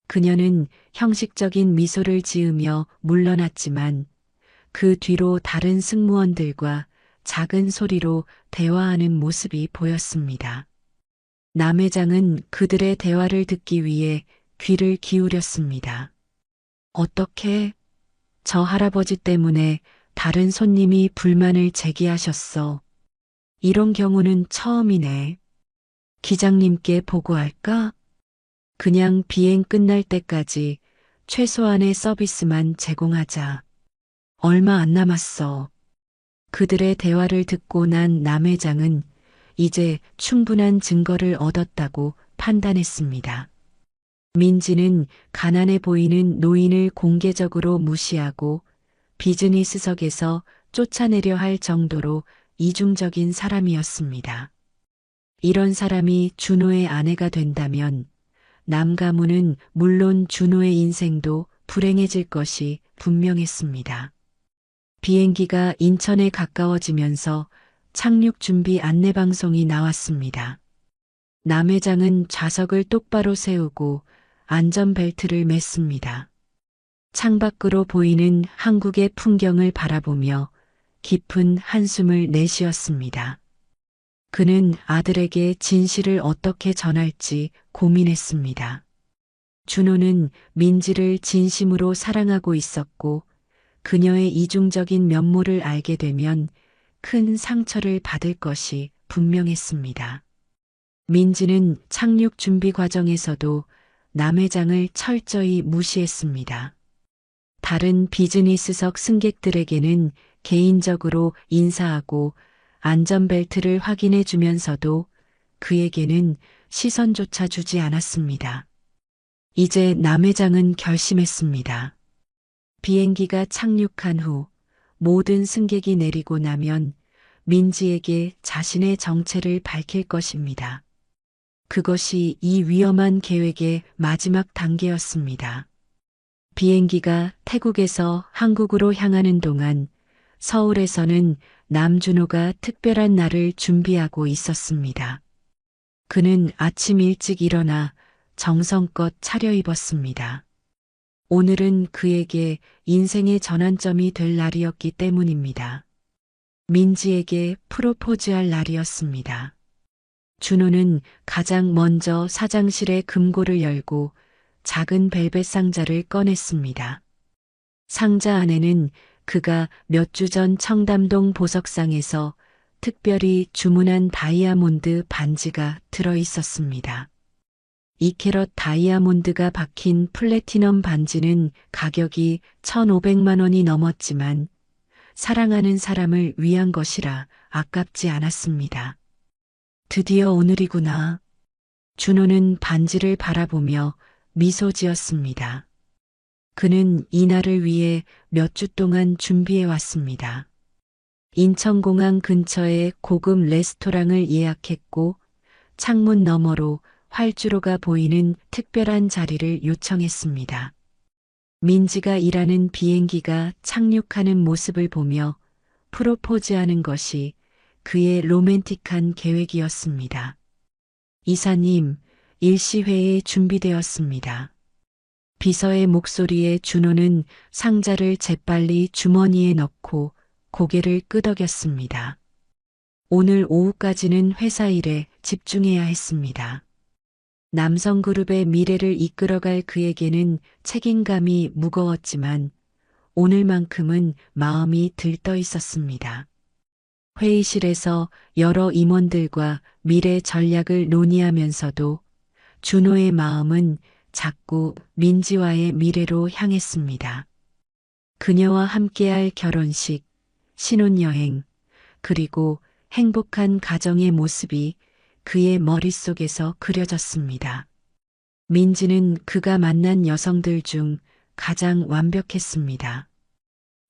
Speaker 1: 그녀는 형식적인 미소를 지으며 물러났지만 그 뒤로 다른 승무원들과 작은 소리로 대화하는 모습이 보였습니다. 남 회장은 그들의 대화를 듣기 위해 귀를 기울였습니다. 어떻게? 저 할아버지 때문에 다른 손님이 불만을 제기하셨어. 이런 경우는 처음이네. 기장님께 보고할까? 그냥 비행 끝날 때까지 최소한의 서비스만 제공하자. 얼마 안 남았어. 그들의 대화를 듣고 난 남 회장은 이제 충분한 증거를 얻었다고 판단했습니다. 민지는 가난해 보이는 노인을 공개적으로 무시하고 비즈니스석에서 쫓아내려 할 정도로 이중적인 사람이었습니다. 이런 사람이 준호의 아내가 된다면 남가문은 물론 준호의 인생도 불행해질 것이 분명했습니다. 비행기가 인천에 가까워지면서 착륙 준비 안내방송이 나왔습니다. 남 회장은 좌석을 똑바로 세우고 안전벨트를 맸습니다. 창밖으로 보이는 한국의 풍경을 바라보며 깊은 한숨을 내쉬었습니다. 그는 아들에게 진실을 어떻게 전할지 고민했습니다. 준호는 민지를 진심으로 사랑하고 있었고 그녀의 이중적인 면모를 알게 되면 큰 상처를 받을 것이 분명했습니다. 민지는 착륙 준비 과정에서도 남 회장을 철저히 무시했습니다. 다른 비즈니스석 승객들에게는 개인적으로 인사하고 안전벨트를 확인해 주면서도 그에게는 시선조차 주지 않았습니다. 이제 남 회장은 결심했습니다. 비행기가 착륙한 후 모든 승객이 내리고 나면 민지에게 자신의 정체를 밝힐 것입니다. 그것이 이 위험한 계획의 마지막 단계였습니다. 비행기가 태국에서 한국으로 향하는 동안 서울에서는 남준호가 특별한 날을 준비하고 있었습니다. 그는 아침 일찍 일어나 정성껏 차려입었습니다. 오늘은 그에게 인생의 전환점이 될 날이었기 때문입니다. 민지에게 프로포즈할 날이었습니다. 준호는 가장 먼저 사장실의 금고를 열고 작은 벨벳 상자를 꺼냈습니다. 상자 안에는 그가 몇 주 전 청담동 보석상에서 특별히 주문한 다이아몬드 반지가 들어 있었습니다. 2캐럿 다이아몬드가 박힌 플래티넘 반지는 가격이 1,500만 원이 넘었지만 사랑하는 사람을 위한 것이라 아깝지 않았습니다. 드디어 오늘이구나. 준호는 반지를 바라보며 미소 지었습니다. 그는 이날을 위해 몇 주 동안 준비해 왔습니다. 인천공항 근처에 고급 레스토랑을 예약했고 창문 너머로 활주로가 보이는 특별한 자리를 요청했습니다. 민지가 일하는 비행기가 착륙하는 모습을 보며 프로포즈하는 것이 그의 로맨틱한 계획이었습니다. 이사님, 일시회에 준비되었습니다. 비서의 목소리에 준호는 상자를 재빨리 주머니에 넣고 고개를 끄덕였습니다. 오늘 오후까지는 회사 일에 집중해야 했습니다. 남성그룹의 미래를 이끌어갈 그에게는 책임감이 무거웠지만 오늘만큼은 마음이 들떠 있었습니다. 회의실에서 여러 임원들과 미래 전략을 논의하면서도 준호의 마음은 자꾸 민지와의 미래로 향했습니다. 그녀와 함께할 결혼식, 신혼여행, 그리고 행복한 가정의 모습이 그의 머릿속에서 그려졌습니다. 민지는 그가 만난 여성들 중 가장 완벽했습니다.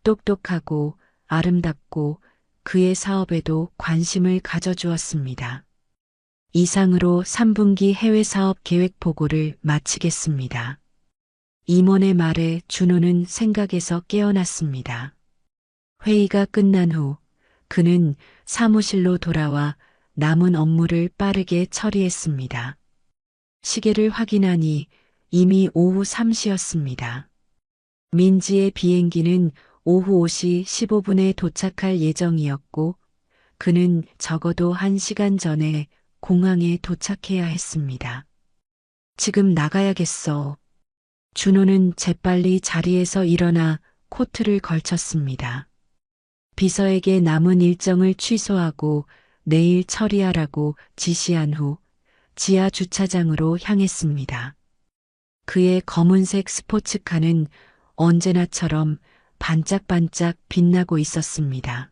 Speaker 1: 똑똑하고 아름답고 그의 사업에도 관심을 가져주었습니다. 이상으로 3분기 해외 사업 계획 보고를 마치겠습니다. 임원의 말에 준호는 생각에서 깨어났습니다. 회의가 끝난 후 그는 사무실로 돌아와 남은 업무를 빠르게 처리했습니다. 시계를 확인하니 이미 오후 3시였습니다. 민지의 비행기는 오후 5시 15분에 도착할 예정이었고 그는 적어도 1시간 전에 공항에 도착해야 했습니다. 지금 나가야겠어. 준호는 재빨리 자리에서 일어나 코트를 걸쳤습니다. 비서에게 남은 일정을 취소하고 내일 처리하라고 지시한 후 지하 주차장으로 향했습니다. 그의 검은색 스포츠카는 언제나처럼 반짝반짝 빛나고 있었습니다.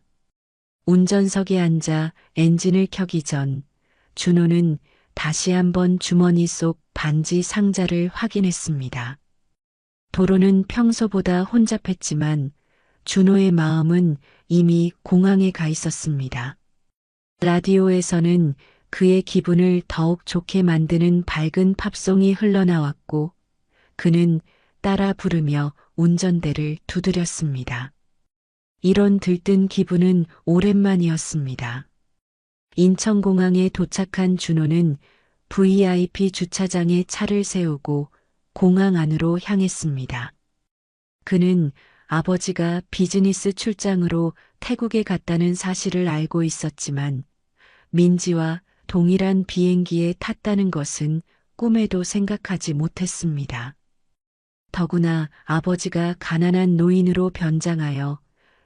Speaker 1: 운전석에 앉아 엔진을 켜기 전 준호는 다시 한번 주머니 속 반지 상자를 확인했습니다. 도로는 평소보다 혼잡했지만 준호의 마음은 이미 공항에 가 있었습니다. 라디오에서는 그의 기분을 더욱 좋게 만드는 밝은 팝송이 흘러나왔고 그는 따라 부르며 운전대를 두드렸습니다. 이런 들뜬 기분은 오랜만이었습니다. 인천공항에 도착한 준호는 VIP 주차장에 차를 세우고 공항 안으로 향했습니다. 그는 아버지가 비즈니스 출장으로 태국에 갔다는 사실을 알고 있었지만 민지와 동일한 비행기에 탔다는 것은 꿈에도 생각하지 못했습니다. 더구나 아버지가 가난한 노인으로 변장하여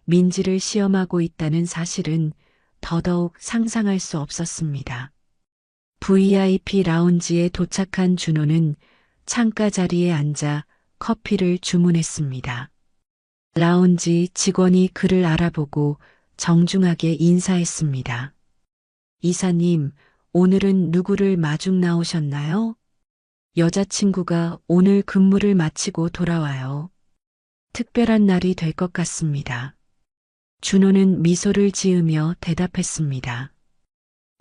Speaker 1: 민지를 시험하고 있다는 사실은 더더욱 상상할 수 없었습니다. VIP 라운지에 도착한 준호는 창가 자리에 앉아 커피를 주문했습니다. 라운지 직원이 그를 알아보고 정중하게 인사했습니다. 이사님, 오늘은 누구를 마중 나오셨나요? 여자친구가 오늘 근무를 마치고 돌아와요. 특별한 날이 될 것 같습니다. 준호는 미소를 지으며 대답했습니다.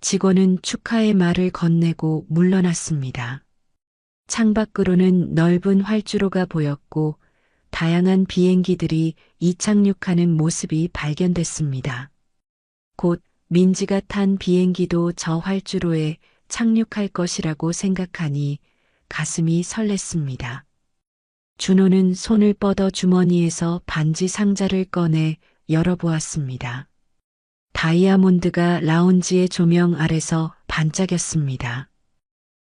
Speaker 1: 직원은 축하의 말을 건네고 물러났습니다. 창밖으로는 넓은 활주로가 보였고 다양한 비행기들이 이착륙하는 모습이 발견됐습니다. 곧 민지가 탄 비행기도 저 활주로에 착륙할 것이라고 생각하니 가슴이 설렜습니다. 준호는 손을 뻗어 주머니에서 반지 상자를 꺼내 열어보았습니다. 다이아몬드가 라운지의 조명 아래서 반짝였습니다.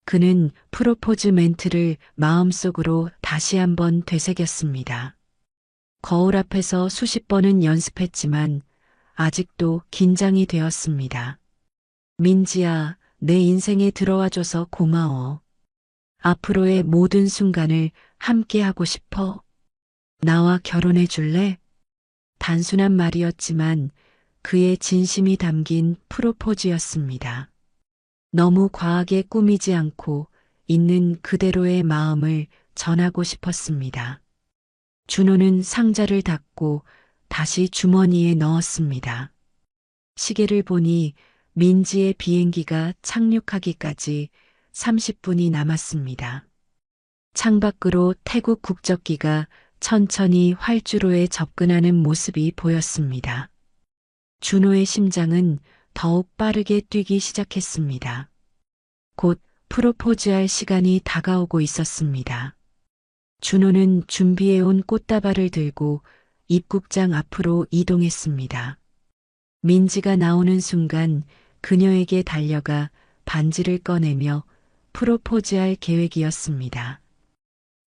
Speaker 1: 그는 프로포즈 멘트를 마음속으로 다시 한번 되새겼습니다. 거울 앞에서 수십 번은 연습했지만 아직도 긴장이 되었습니다. 민지야, 내 인생에 들어와줘서 고마워. 앞으로의 모든 순간을 함께 하고 싶어. 나와 결혼해 줄래? 단순한 말이었지만 그의 진심이 담긴 프로포즈였습니다. 너무 과하게 꾸미지 않고 있는 그대로의 마음을 전하고 싶었습니다. 준호는 상자를 닫고 다시 주머니에 넣었습니다. 시계를 보니 민지의 비행기가 착륙하기까지 30분이 남았습니다. 창밖으로 태국 국적기가 천천히 활주로에 접근하는 모습이 보였습니다. 준호의 심장은 더욱 빠르게 뛰기 시작했습니다. 곧 프로포즈할 시간이 다가오고 있었습니다. 준호는 준비해온 꽃다발을 들고 입국장 앞으로 이동했습니다. 민지가 나오는 순간 그녀에게 달려가 반지를 꺼내며 프로포즈할 계획이었습니다.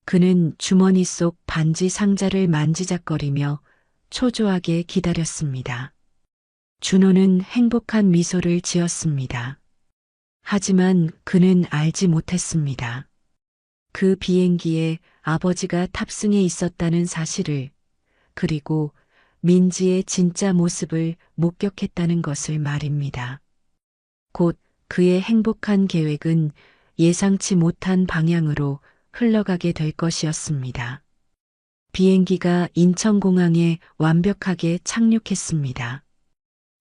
Speaker 1: 그는 주머니 속 반지 상자를 만지작거리며 초조하게 기다렸습니다. 준호는 행복한 미소를 지었습니다. 하지만 그는 알지 못했습니다. 그 비행기에 아버지가 탑승해 있었다는 사실을, 그리고 민지의 진짜 모습을 목격했다는 것을 말입니다. 곧 그의 행복한 계획은 예상치 못한 방향으로 흘러가게 될 것이었습니다. 비행기가 인천공항에 완벽하게 착륙했습니다.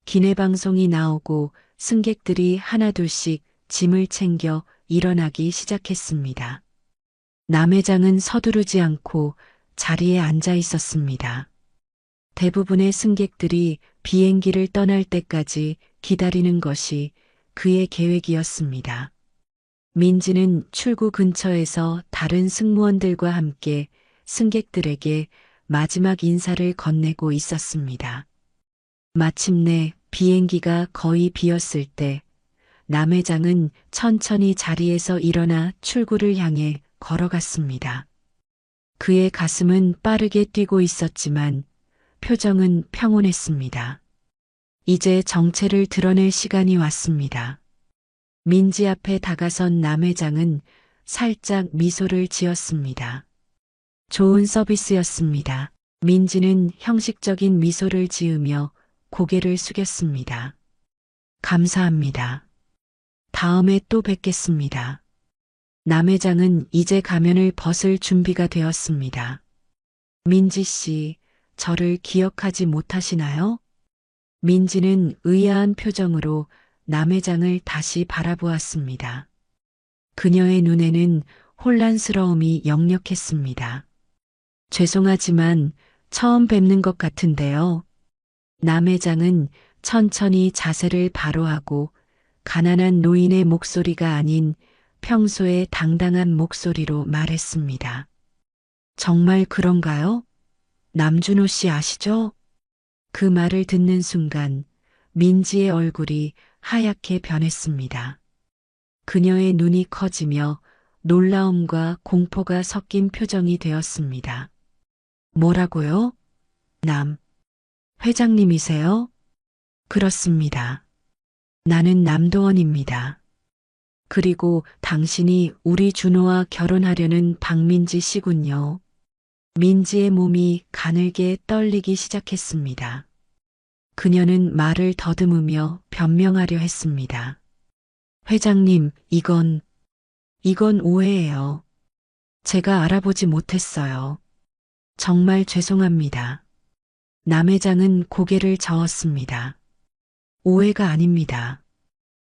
Speaker 1: 기내방송이 나오고 승객들이 하나둘씩 짐을 챙겨 일어나기 시작했습니다. 남회장은 서두르지 않고 자리에 앉아 있었습니다. 대부분의 승객들이 비행기를 떠날 때까지 기다리는 것이 그의 계획이었습니다. 민지는 출구 근처에서 다른 승무원들과 함께 승객들에게 마지막 인사를 건네고 있었습니다. 마침내 비행기가 거의 비었을 때 남회장은 천천히 자리에서 일어나 출구를 향해 걸어갔습니다. 그의 가슴은 빠르게 뛰고 있었지만 표정은 평온했습니다. 이제 정체를 드러낼 시간이 왔습니다. 민지 앞에 다가선 남회장은 살짝 미소를 지었습니다. 좋은 서비스였습니다. 민지는 형식적인 미소를 지으며 고개를 숙였습니다. 감사합니다. 다음에 또 뵙겠습니다. 남 회장은 이제 가면을 벗을 준비가 되었습니다. 민지 씨, 저를 기억하지 못하시나요? 민지는 의아한 표정으로 남 회장을 다시 바라보았습니다. 그녀의 눈에는 혼란스러움이 역력했습니다. 죄송하지만 처음 뵙는 것 같은데요. 남 회장은 천천히 자세를 바로하고 가난한 노인의 목소리가 아닌 평소의 당당한 목소리로 말했습니다. 정말 그런가요? 남준호 씨 아시죠? 그 말을 듣는 순간 민지의 얼굴이 하얗게 변했습니다. 그녀의 눈이 커지며 놀라움과 공포가 섞인 표정이 되었습니다. 뭐라고요? 남 회장님이세요? 그렇습니다. 나는 남도원입니다. 그리고 당신이 우리 준호와 결혼하려는 박민지 씨군요. 민지의 몸이 가늘게 떨리기 시작했습니다. 그녀는 말을 더듬으며 변명하려 했습니다. 회장님, 이건 오해예요. 제가 알아보지 못했어요. 정말 죄송합니다. 남 회장은 고개를 저었습니다. 오해가 아닙니다.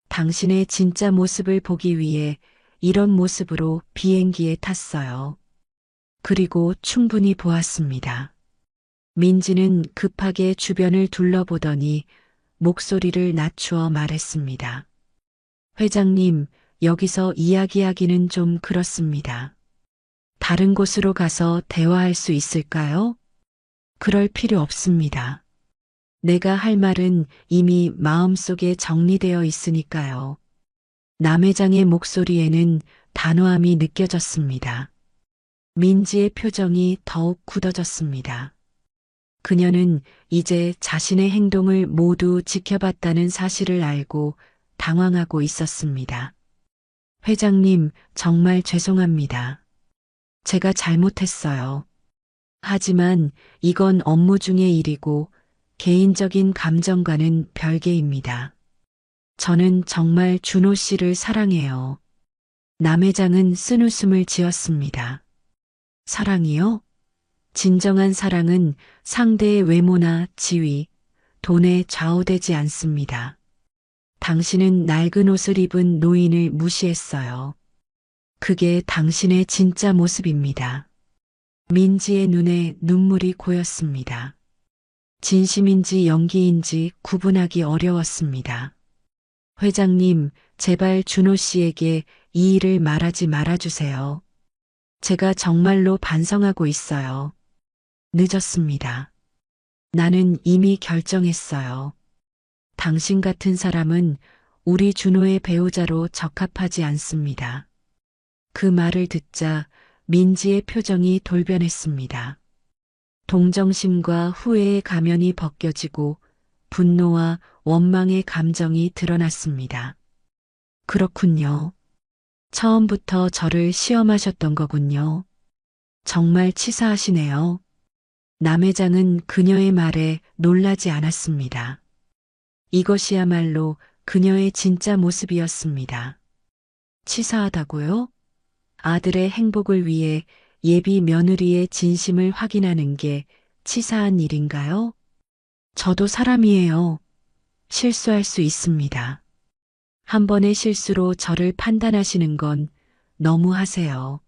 Speaker 1: 당신의 진짜 모습을 보기 위해 이런 모습으로 비행기에 탔어요. 그리고 충분히 보았습니다. 민지는 급하게 주변을 둘러보더니 목소리를 낮추어 말했습니다. 회장님, 여기서 이야기하기는 좀 그렇습니다. 다른 곳으로 가서 대화할 수 있을까요? 그럴 필요 없습니다. 내가 할 말은 이미 마음속에 정리되어 있으니까요. 남 회장의 목소리에는 단호함이 느껴졌습니다. 민지의 표정이 더욱 굳어졌습니다. 그녀는 이제 자신의 행동을 모두 지켜봤다는 사실을 알고 당황하고 있었습니다. 회장님, 정말 죄송합니다. 제가 잘못했어요. 하지만 이건 업무 중의 일이고 개인적인 감정과는 별개입니다. 저는 정말 준호 씨를 사랑해요. 남 회장은 쓴웃음을 지었습니다. 사랑이요? 진정한 사랑은 상대의 외모나 지위, 돈에 좌우되지 않습니다. 당신은 낡은 옷을 입은 노인을 무시했어요. 그게 당신의 진짜 모습입니다. 민지의 눈에 눈물이 고였습니다. 진심인지 연기인지 구분하기 어려웠습니다. 회장님, 제발 준호 씨에게 이 일을 말하지 말아주세요. 제가 정말로 반성하고 있어요. 늦었습니다. 나는 이미 결정했어요. 당신 같은 사람은 우리 준호의 배우자로 적합하지 않습니다. 그 말을 듣자 민지의 표정이 돌변했습니다. 동정심과 후회의 가면이 벗겨지고 분노와 원망의 감정이 드러났습니다. 그렇군요. 처음부터 저를 시험하셨던 거군요. 정말 치사하시네요. 남 회장은 그녀의 말에 놀라지 않았습니다. 이것이야말로 그녀의 진짜 모습이었습니다. 치사하다고요? 아들의 행복을 위해 예비 며느리의 진심을 확인하는 게 치사한 일인가요? 저도 사람이에요. 실수할 수 있습니다. 한 번의 실수로 저를 판단하시는 건 너무하세요.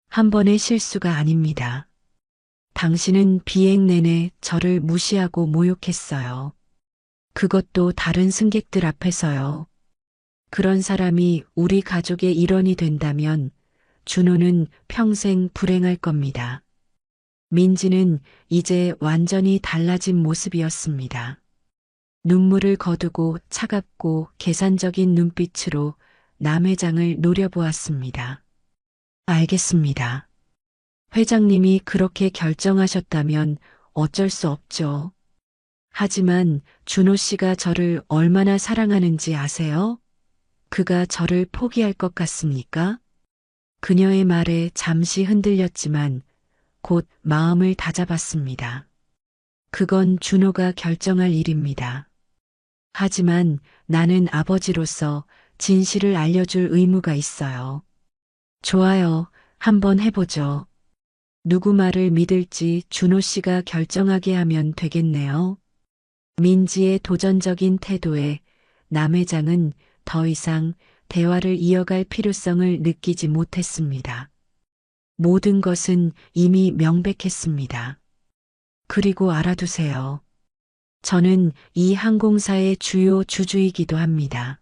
Speaker 1: 한 번의 실수가 아닙니다. 당신은 비행 내내 저를 무시하고 모욕했어요. 그것도 다른 승객들 앞에서요. 그런 사람이 우리 가족의 일원이 된다면 준호는 평생 불행할 겁니다. 민지는 이제 완전히 달라진 모습이었습니다. 눈물을 거두고 차갑고 계산적인 눈빛으로 남 회장을 노려보았습니다. 알겠습니다. 회장님이 그렇게 결정하셨다면 어쩔 수 없죠. 하지만 준호 씨가 저를 얼마나 사랑하는지 아세요? 그가 저를 포기할 것 같습니까? 그녀의 말에 잠시 흔들렸지만 곧 마음을 다잡았습니다. 그건 준호가 결정할 일입니다. 하지만 나는 아버지로서 진실을 알려줄 의무가 있어요. 좋아요. 한번 해보죠. 누구 말을 믿을지 준호 씨가 결정하게 하면 되겠네요. 민지의 도전적인 태도에 남 회장은 더 이상 대화를 이어갈 필요성을 느끼지 못했습니다. 모든 것은 이미 명백했습니다. 그리고 알아두세요. 저는 이 항공사의 주요 주주이기도 합니다.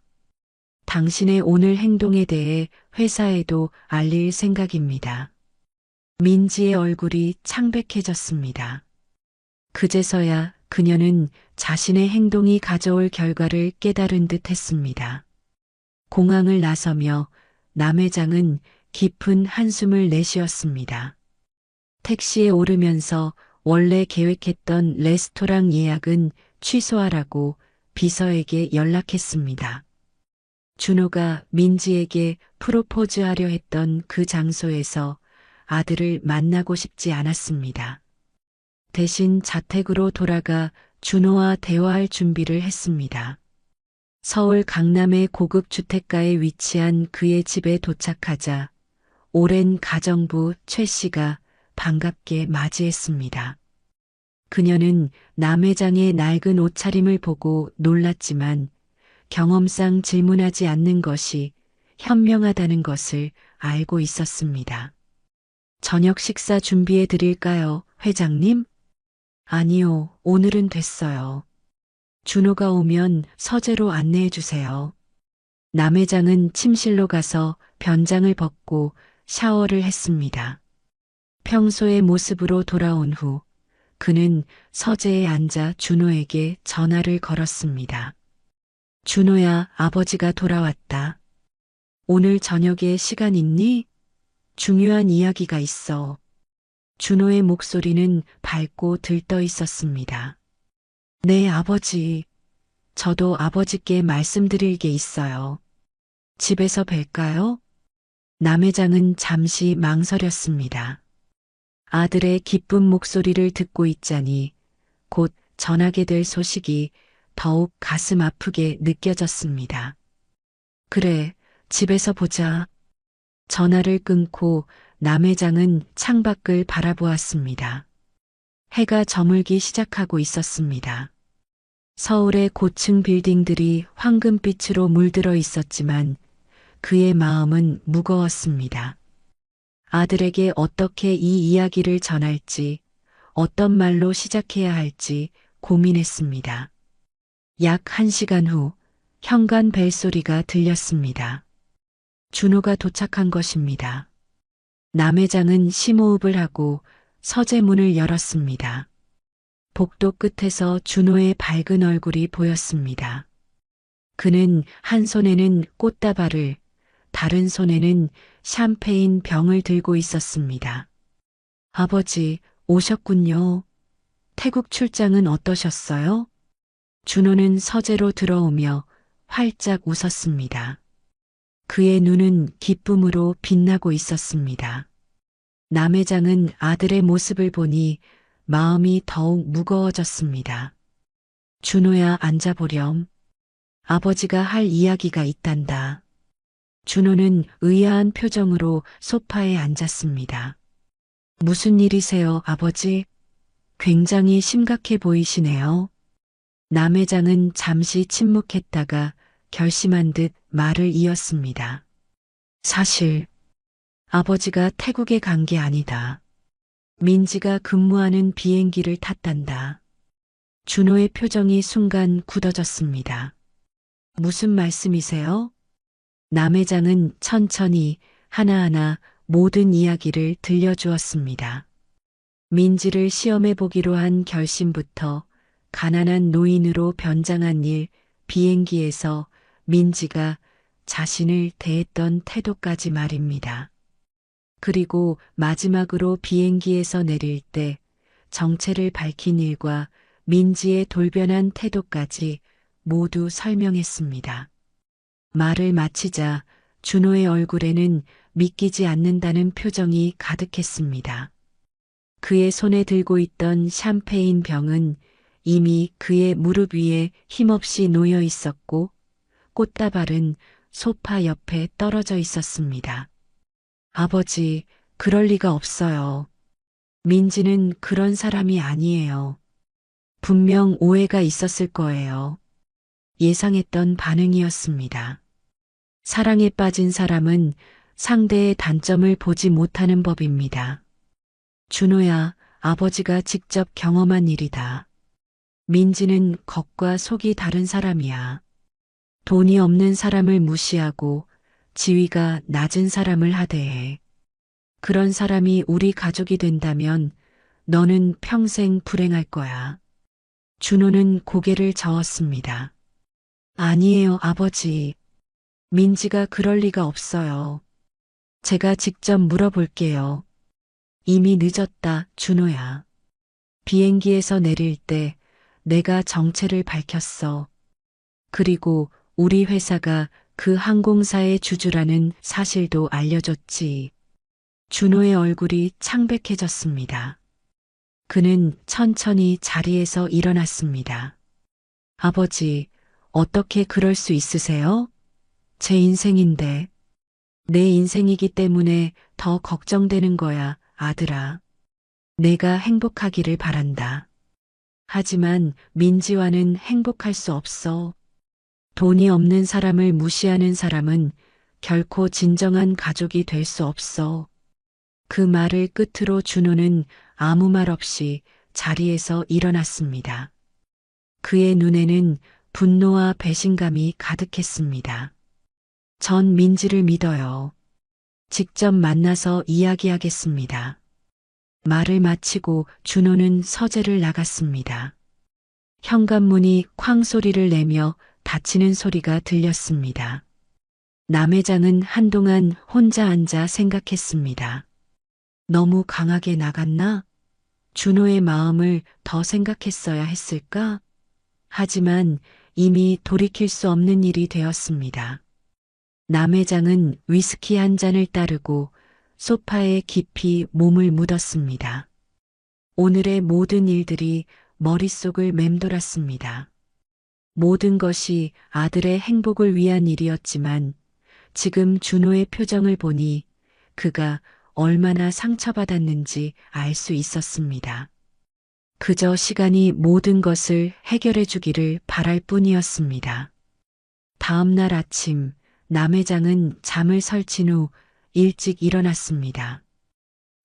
Speaker 1: 당신의 오늘 행동에 대해 회사에도 알릴 생각입니다. 민지의 얼굴이 창백해졌습니다. 그제서야 그녀는 자신의 행동이 가져올 결과를 깨달은 듯 했습니다. 공항을 나서며 남 회장은 깊은 한숨을 내쉬었습니다. 택시에 오르면서 원래 계획했던 레스토랑 예약은 취소하라고 비서에게 연락했습니다. 준호가 민지에게 프로포즈하려 했던 그 장소에서 아들을 만나고 싶지 않았습니다. 대신 자택으로 돌아가 준호와 대화할 준비를 했습니다. 서울 강남의 고급 주택가에 위치한 그의 집에 도착하자 오랜 가정부 최 씨가 반갑게 맞이했습니다. 그녀는 남 회장의 낡은 옷차림을 보고 놀랐지만 경험상 질문하지 않는 것이 현명하다는 것을 알고 있었습니다. 저녁 식사 준비해 드릴까요, 회장님? 아니요, 오늘은 됐어요. 준호가 오면 서재로 안내해 주세요. 남 회장은 침실로 가서 변장을 벗고 샤워를 했습니다. 평소의 모습으로 돌아온 후 그는 서재에 앉아 준호에게 전화를 걸었습니다. 준호야, 아버지가 돌아왔다. 오늘 저녁에 시간 있니? 중요한 이야기가 있어. 준호의 목소리는 밝고 들떠 있었습니다. 네, 아버지. 저도 아버지께 말씀드릴 게 있어요. 집에서 뵐까요? 남 회장은 잠시 망설였습니다. 아들의 기쁜 목소리를 듣고 있자니 곧 전하게 될 소식이 더욱 가슴 아프게 느껴졌습니다. 그래, 집에서 보자. 전화를 끊고 남 회장은 창밖을 바라보았습니다. 해가 저물기 시작하고 있었습니다. 서울의 고층 빌딩들이 황금빛으로 물들어 있었지만 그의 마음은 무거웠습니다. 아들에게 어떻게 이 이야기를 전할지, 어떤 말로 시작해야 할지 고민했습니다. 약 1시간 후 현관 벨소리가 들렸습니다. 준호가 도착한 것입니다. 남 회장은 심호흡을 하고 서재 문을 열었습니다. 복도 끝에서 준호의 밝은 얼굴이 보였습니다. 그는 한 손에는 꽃다발을, 다른 손에는 샴페인 병을 들고 있었습니다. 아버지, 오셨군요. 태국 출장은 어떠셨어요? 준호는 서재로 들어오며 활짝 웃었습니다. 그의 눈은 기쁨으로 빛나고 있었습니다. 남 회장은 아들의 모습을 보니 마음이 더욱 무거워졌습니다. 준호야, 앉아보렴. 아버지가 할 이야기가 있단다. 준호는 의아한 표정으로 소파에 앉았습니다. 무슨 일이세요, 아버지? 굉장히 심각해 보이시네요. 남 회장은 잠시 침묵했다가 결심한 듯 말을 이었습니다. 사실 아버지가 태국에 간 게 아니다. 민지가 근무하는 비행기를 탔단다. 준호의 표정이 순간 굳어졌습니다. 무슨 말씀이세요? 남 회장은 천천히 하나하나 모든 이야기를 들려주었습니다. 민지를 시험해 보기로 한 결심부터 가난한 노인으로 변장한 일, 비행기에서 민지가 자신을 대했던 태도까지 말입니다. 그리고 마지막으로 비행기에서 내릴 때 정체를 밝힌 일과 민지의 돌변한 태도까지 모두 설명했습니다. 말을 마치자 준호의 얼굴에는 믿기지 않는다는 표정이 가득했습니다. 그의 손에 들고 있던 샴페인 병은 이미 그의 무릎 위에 힘없이 놓여 있었고 꽃다발은 소파 옆에 떨어져 있었습니다. 아버지, 그럴 리가 없어요. 민지는 그런 사람이 아니에요. 분명 오해가 있었을 거예요. 예상했던 반응이었습니다. 사랑에 빠진 사람은 상대의 단점을 보지 못하는 법입니다. 준호야, 아버지가 직접 경험한 일이다. 민지는 겉과 속이 다른 사람이야. 돈이 없는 사람을 무시하고 지위가 낮은 사람을 하대해. 그런 사람이 우리 가족이 된다면 너는 평생 불행할 거야. 준호는 고개를 저었습니다. 아니에요, 아버지. 민지가 그럴 리가 없어요. 제가 직접 물어볼게요. 이미 늦었다, 준호야. 비행기에서 내릴 때 내가 정체를 밝혔어. 그리고 우리 회사가 그 항공사의 주주라는 사실도 알려줬지. 준호의 얼굴이 창백해졌습니다. 그는 천천히 자리에서 일어났습니다. 아버지, 어떻게 그럴 수 있으세요? 제 인생인데. 내 인생이기 때문에 더 걱정되는 거야, 아들아. 내가 행복하기를 바란다. 하지만 민지와는 행복할 수 없어. 돈이 없는 사람을 무시하는 사람은 결코 진정한 가족이 될 수 없어. 그 말을 끝으로 준호는 아무 말 없이 자리에서 일어났습니다. 그의 눈에는 분노와 배신감이 가득했습니다. 전 민지를 믿어요. 직접 만나서 이야기하겠습니다. 말을 마치고 준호는 서재를 나갔습니다. 현관문이 쾅 소리를 내며 닫히는 소리가 들렸습니다. 남 회장은 한동안 혼자 앉아 생각했습니다. 너무 강하게 나갔나? 준호의 마음을 더 생각했어야 했을까? 하지만 이미 돌이킬 수 없는 일이 되었습니다. 남 회장은 위스키 한 잔을 따르고 소파에 깊이 몸을 묻었습니다. 오늘의 모든 일들이 머릿속을 맴돌았습니다. 모든 것이 아들의 행복을 위한 일이었지만 지금 준호의 표정을 보니 그가 얼마나 상처받았는지 알 수 있었습니다. 그저 시간이 모든 것을 해결해 주기를 바랄 뿐이었습니다. 다음 날 아침 남 회장은 잠을 설친 후 일찍 일어났습니다.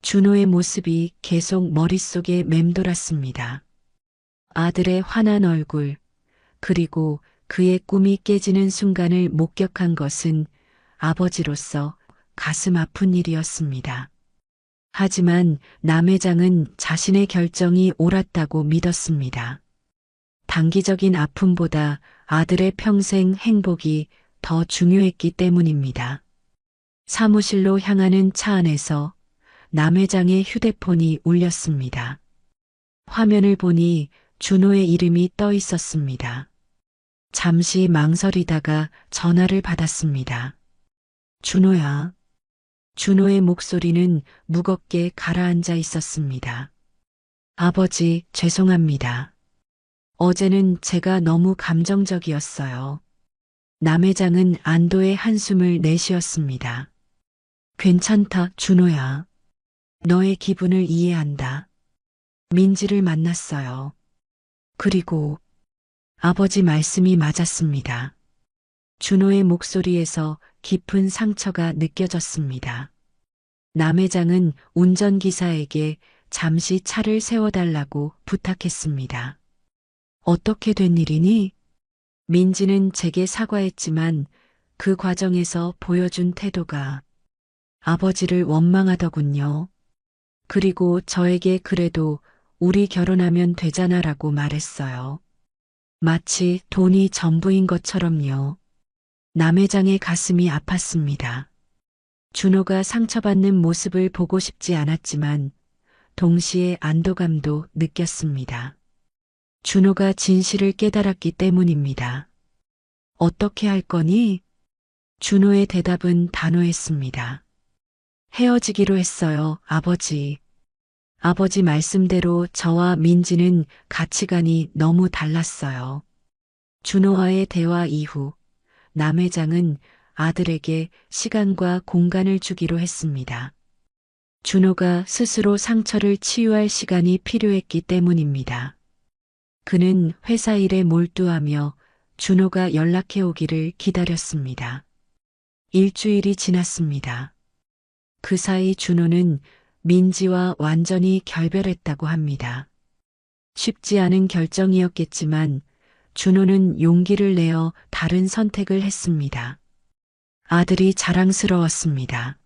Speaker 1: 준호의 모습이 계속 머릿속에 맴돌았습니다. 아들의 환한 얼굴, 그리고 그의 꿈이 깨지는 순간을 목격한 것은 아버지로서 가슴 아픈 일이었습니다. 하지만 남 회장은 자신의 결정이 옳았다고 믿었습니다. 단기적인 아픔보다 아들의 평생 행복이 더 중요했기 때문입니다. 사무실로 향하는 차 안에서 남 회장의 휴대폰이 울렸습니다. 화면을 보니 준호의 이름이 떠 있었습니다. 잠시 망설이다가 전화를 받았습니다. 준호야. 준호의 목소리는 무겁게 가라앉아 있었습니다. 아버지, 죄송합니다. 어제는 제가 너무 감정적이었어요. 남 회장은 안도의 한숨을 내쉬었습니다. 괜찮다, 준호야. 너의 기분을 이해한다. 민지를 만났어요. 그리고 아버지 말씀이 맞았습니다. 준호의 목소리에서 깊은 상처가 느껴졌습니다. 남 회장은 운전기사에게 잠시 차를 세워달라고 부탁했습니다. 어떻게 된 일이니? 민지는 제게 사과했지만 그 과정에서 보여준 태도가 아버지를 원망하더군요. 그리고 저에게 그래도 우리 결혼하면 되잖아라고 말했어요. 마치 돈이 전부인 것처럼요. 남 회장의 가슴이 아팠습니다. 준호가 상처받는 모습을 보고 싶지 않았지만 동시에 안도감도 느꼈습니다. 준호가 진실을 깨달았기 때문입니다. 어떻게 할 거니? 준호의 대답은 단호했습니다. 헤어지기로 했어요, 아버지. 아버지 말씀대로 저와 민지는 가치관이 너무 달랐어요. 준호와의 대화 이후 남 회장은 아들에게 시간과 공간을 주기로 했습니다. 준호가 스스로 상처를 치유할 시간이 필요했기 때문입니다. 그는 회사 일에 몰두하며 준호가 연락해 오기를 기다렸습니다. 일주일이 지났습니다. 그 사이 준호는 민지와 완전히 결별했다고 합니다. 쉽지 않은 결정이었겠지만 준호는 용기를 내어 다른 선택을 했습니다. 아들이 자랑스러웠습니다.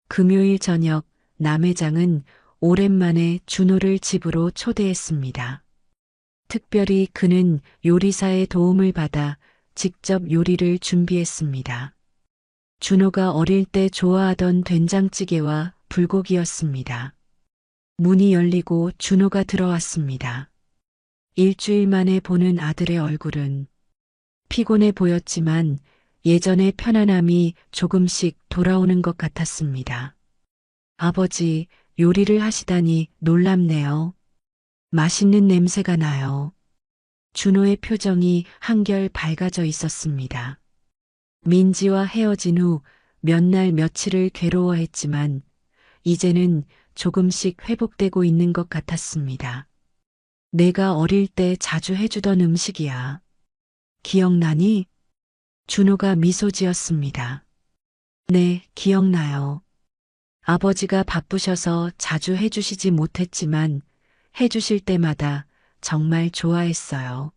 Speaker 1: 금요일 저녁 남 회장은 오랜만에 준호를 집으로 초대했습니다. 특별히 그는 요리사의 도움을 받아 직접 요리를 준비했습니다. 준호가 어릴 때 좋아하던 된장찌개와 불고기였습니다. 문이 열리고 준호가 들어왔습니다. 일주일 만에 보는 아들의 얼굴은 피곤해 보였지만 예전의 편안함이 조금씩 돌아오는 것 같았습니다. 아버지, 요리를 하시다니 놀랍네요. 맛있는 냄새가 나요. 준호의 표정이 한결 밝아져 있었습니다. 민지와 헤어진 후 몇 날 며칠을 괴로워했지만 이제는 조금씩 회복되고 있는 것 같았습니다. 내가 어릴 때 자주 해주던 음식이야. 기억나니? 준호가 미소 지었습니다. 네, 기억나요. 아버지가 바쁘셔서 자주 해주시지 못했지만 해주실 때마다 정말 좋아했어요.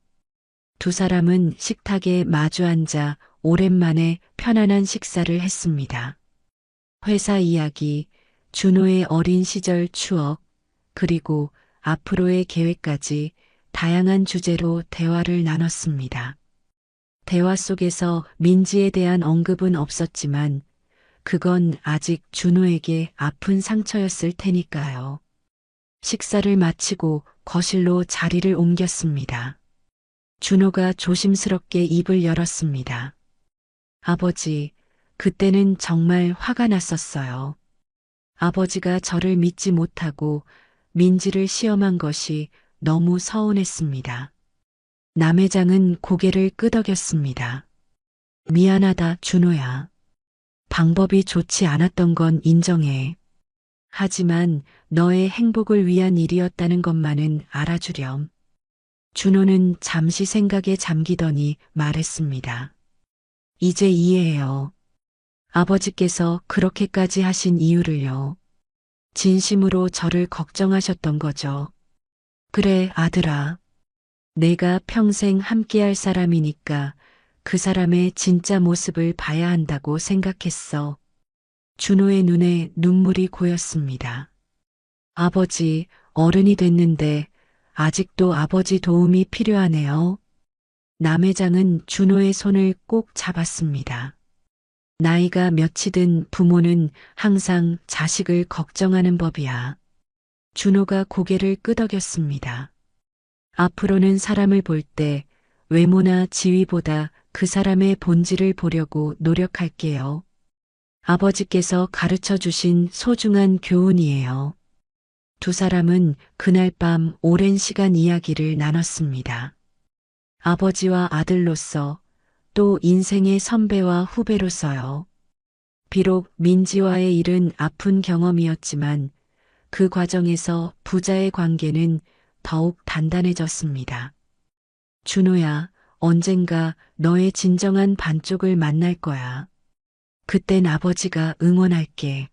Speaker 1: 두 사람은 식탁에 마주 앉아 오랜만에 편안한 식사를 했습니다. 회사 이야기, 준호의 어린 시절 추억, 그리고 앞으로의 계획까지 다양한 주제로 대화를 나눴습니다. 대화 속에서 민지에 대한 언급은 없었지만 그건 아직 준호에게 아픈 상처였을 테니까요. 식사를 마치고 거실로 자리를 옮겼습니다. 준호가 조심스럽게 입을 열었습니다. 아버지, 그때는 정말 화가 났었어요. 아버지가 저를 믿지 못하고 민지를 시험한 것이 너무 서운했습니다. 남 회장은 고개를 끄덕였습니다. 미안하다, 준호야. 방법이 좋지 않았던 건 인정해. 하지만 너의 행복을 위한 일이었다는 것만은 알아주렴. 준호는 잠시 생각에 잠기더니 말했습니다. 이제 이해해요. 아버지께서 그렇게까지 하신 이유를요. 진심으로 저를 걱정하셨던 거죠. 그래, 아들아. 내가 평생 함께할 사람이니까 그 사람의 진짜 모습을 봐야 한다고 생각했어. 준호의 눈에 눈물이 고였습니다. 아버지, 어른이 됐는데 아직도 아버지 도움이 필요하네요. 남 회장은 준호의 손을 꼭 잡았습니다. 나이가 몇이든 부모는 항상 자식을 걱정하는 법이야. 준호가 고개를 끄덕였습니다. 앞으로는 사람을 볼 때 외모나 지위보다 그 사람의 본질을 보려고 노력할게요. 아버지께서 가르쳐 주신 소중한 교훈이에요. 두 사람은 그날 밤 오랜 시간 이야기를 나눴습니다. 아버지와 아들로서 또 인생의 선배와 후배로서요. 비록 민지와의 일은 아픈 경험이었지만 그 과정에서 부자의 관계는 더욱 단단해졌습니다. 준호야, 언젠가 너의 진정한 반쪽을 만날 거야. 그땐 아버지가 응원할게.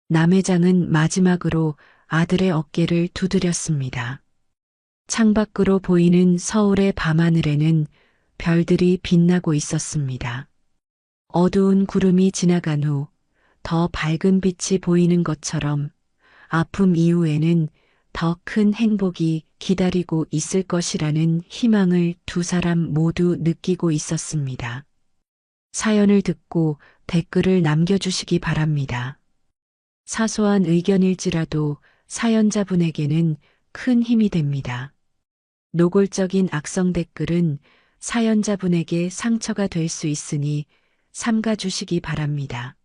Speaker 1: 남 회장은 마지막으로 아들의 어깨를 두드렸습니다. 창밖으로 보이는 서울의 밤하늘에는 별들이 빛나고 있었습니다. 어두운 구름이 지나간 후 더 밝은 빛이 보이는 것처럼 아픔 이후에는 더 큰 행복이 기다리고 있을 것이라는 희망을 두 사람 모두 느끼고 있었습니다. 사연을 듣고 댓글을 남겨주시기 바랍니다. 사소한 의견일지라도 사연자분에게는 큰 힘이 됩니다. 노골적인 악성 댓글은 사연자분에게 상처가 될 수 있으니 삼가 주시기 바랍니다.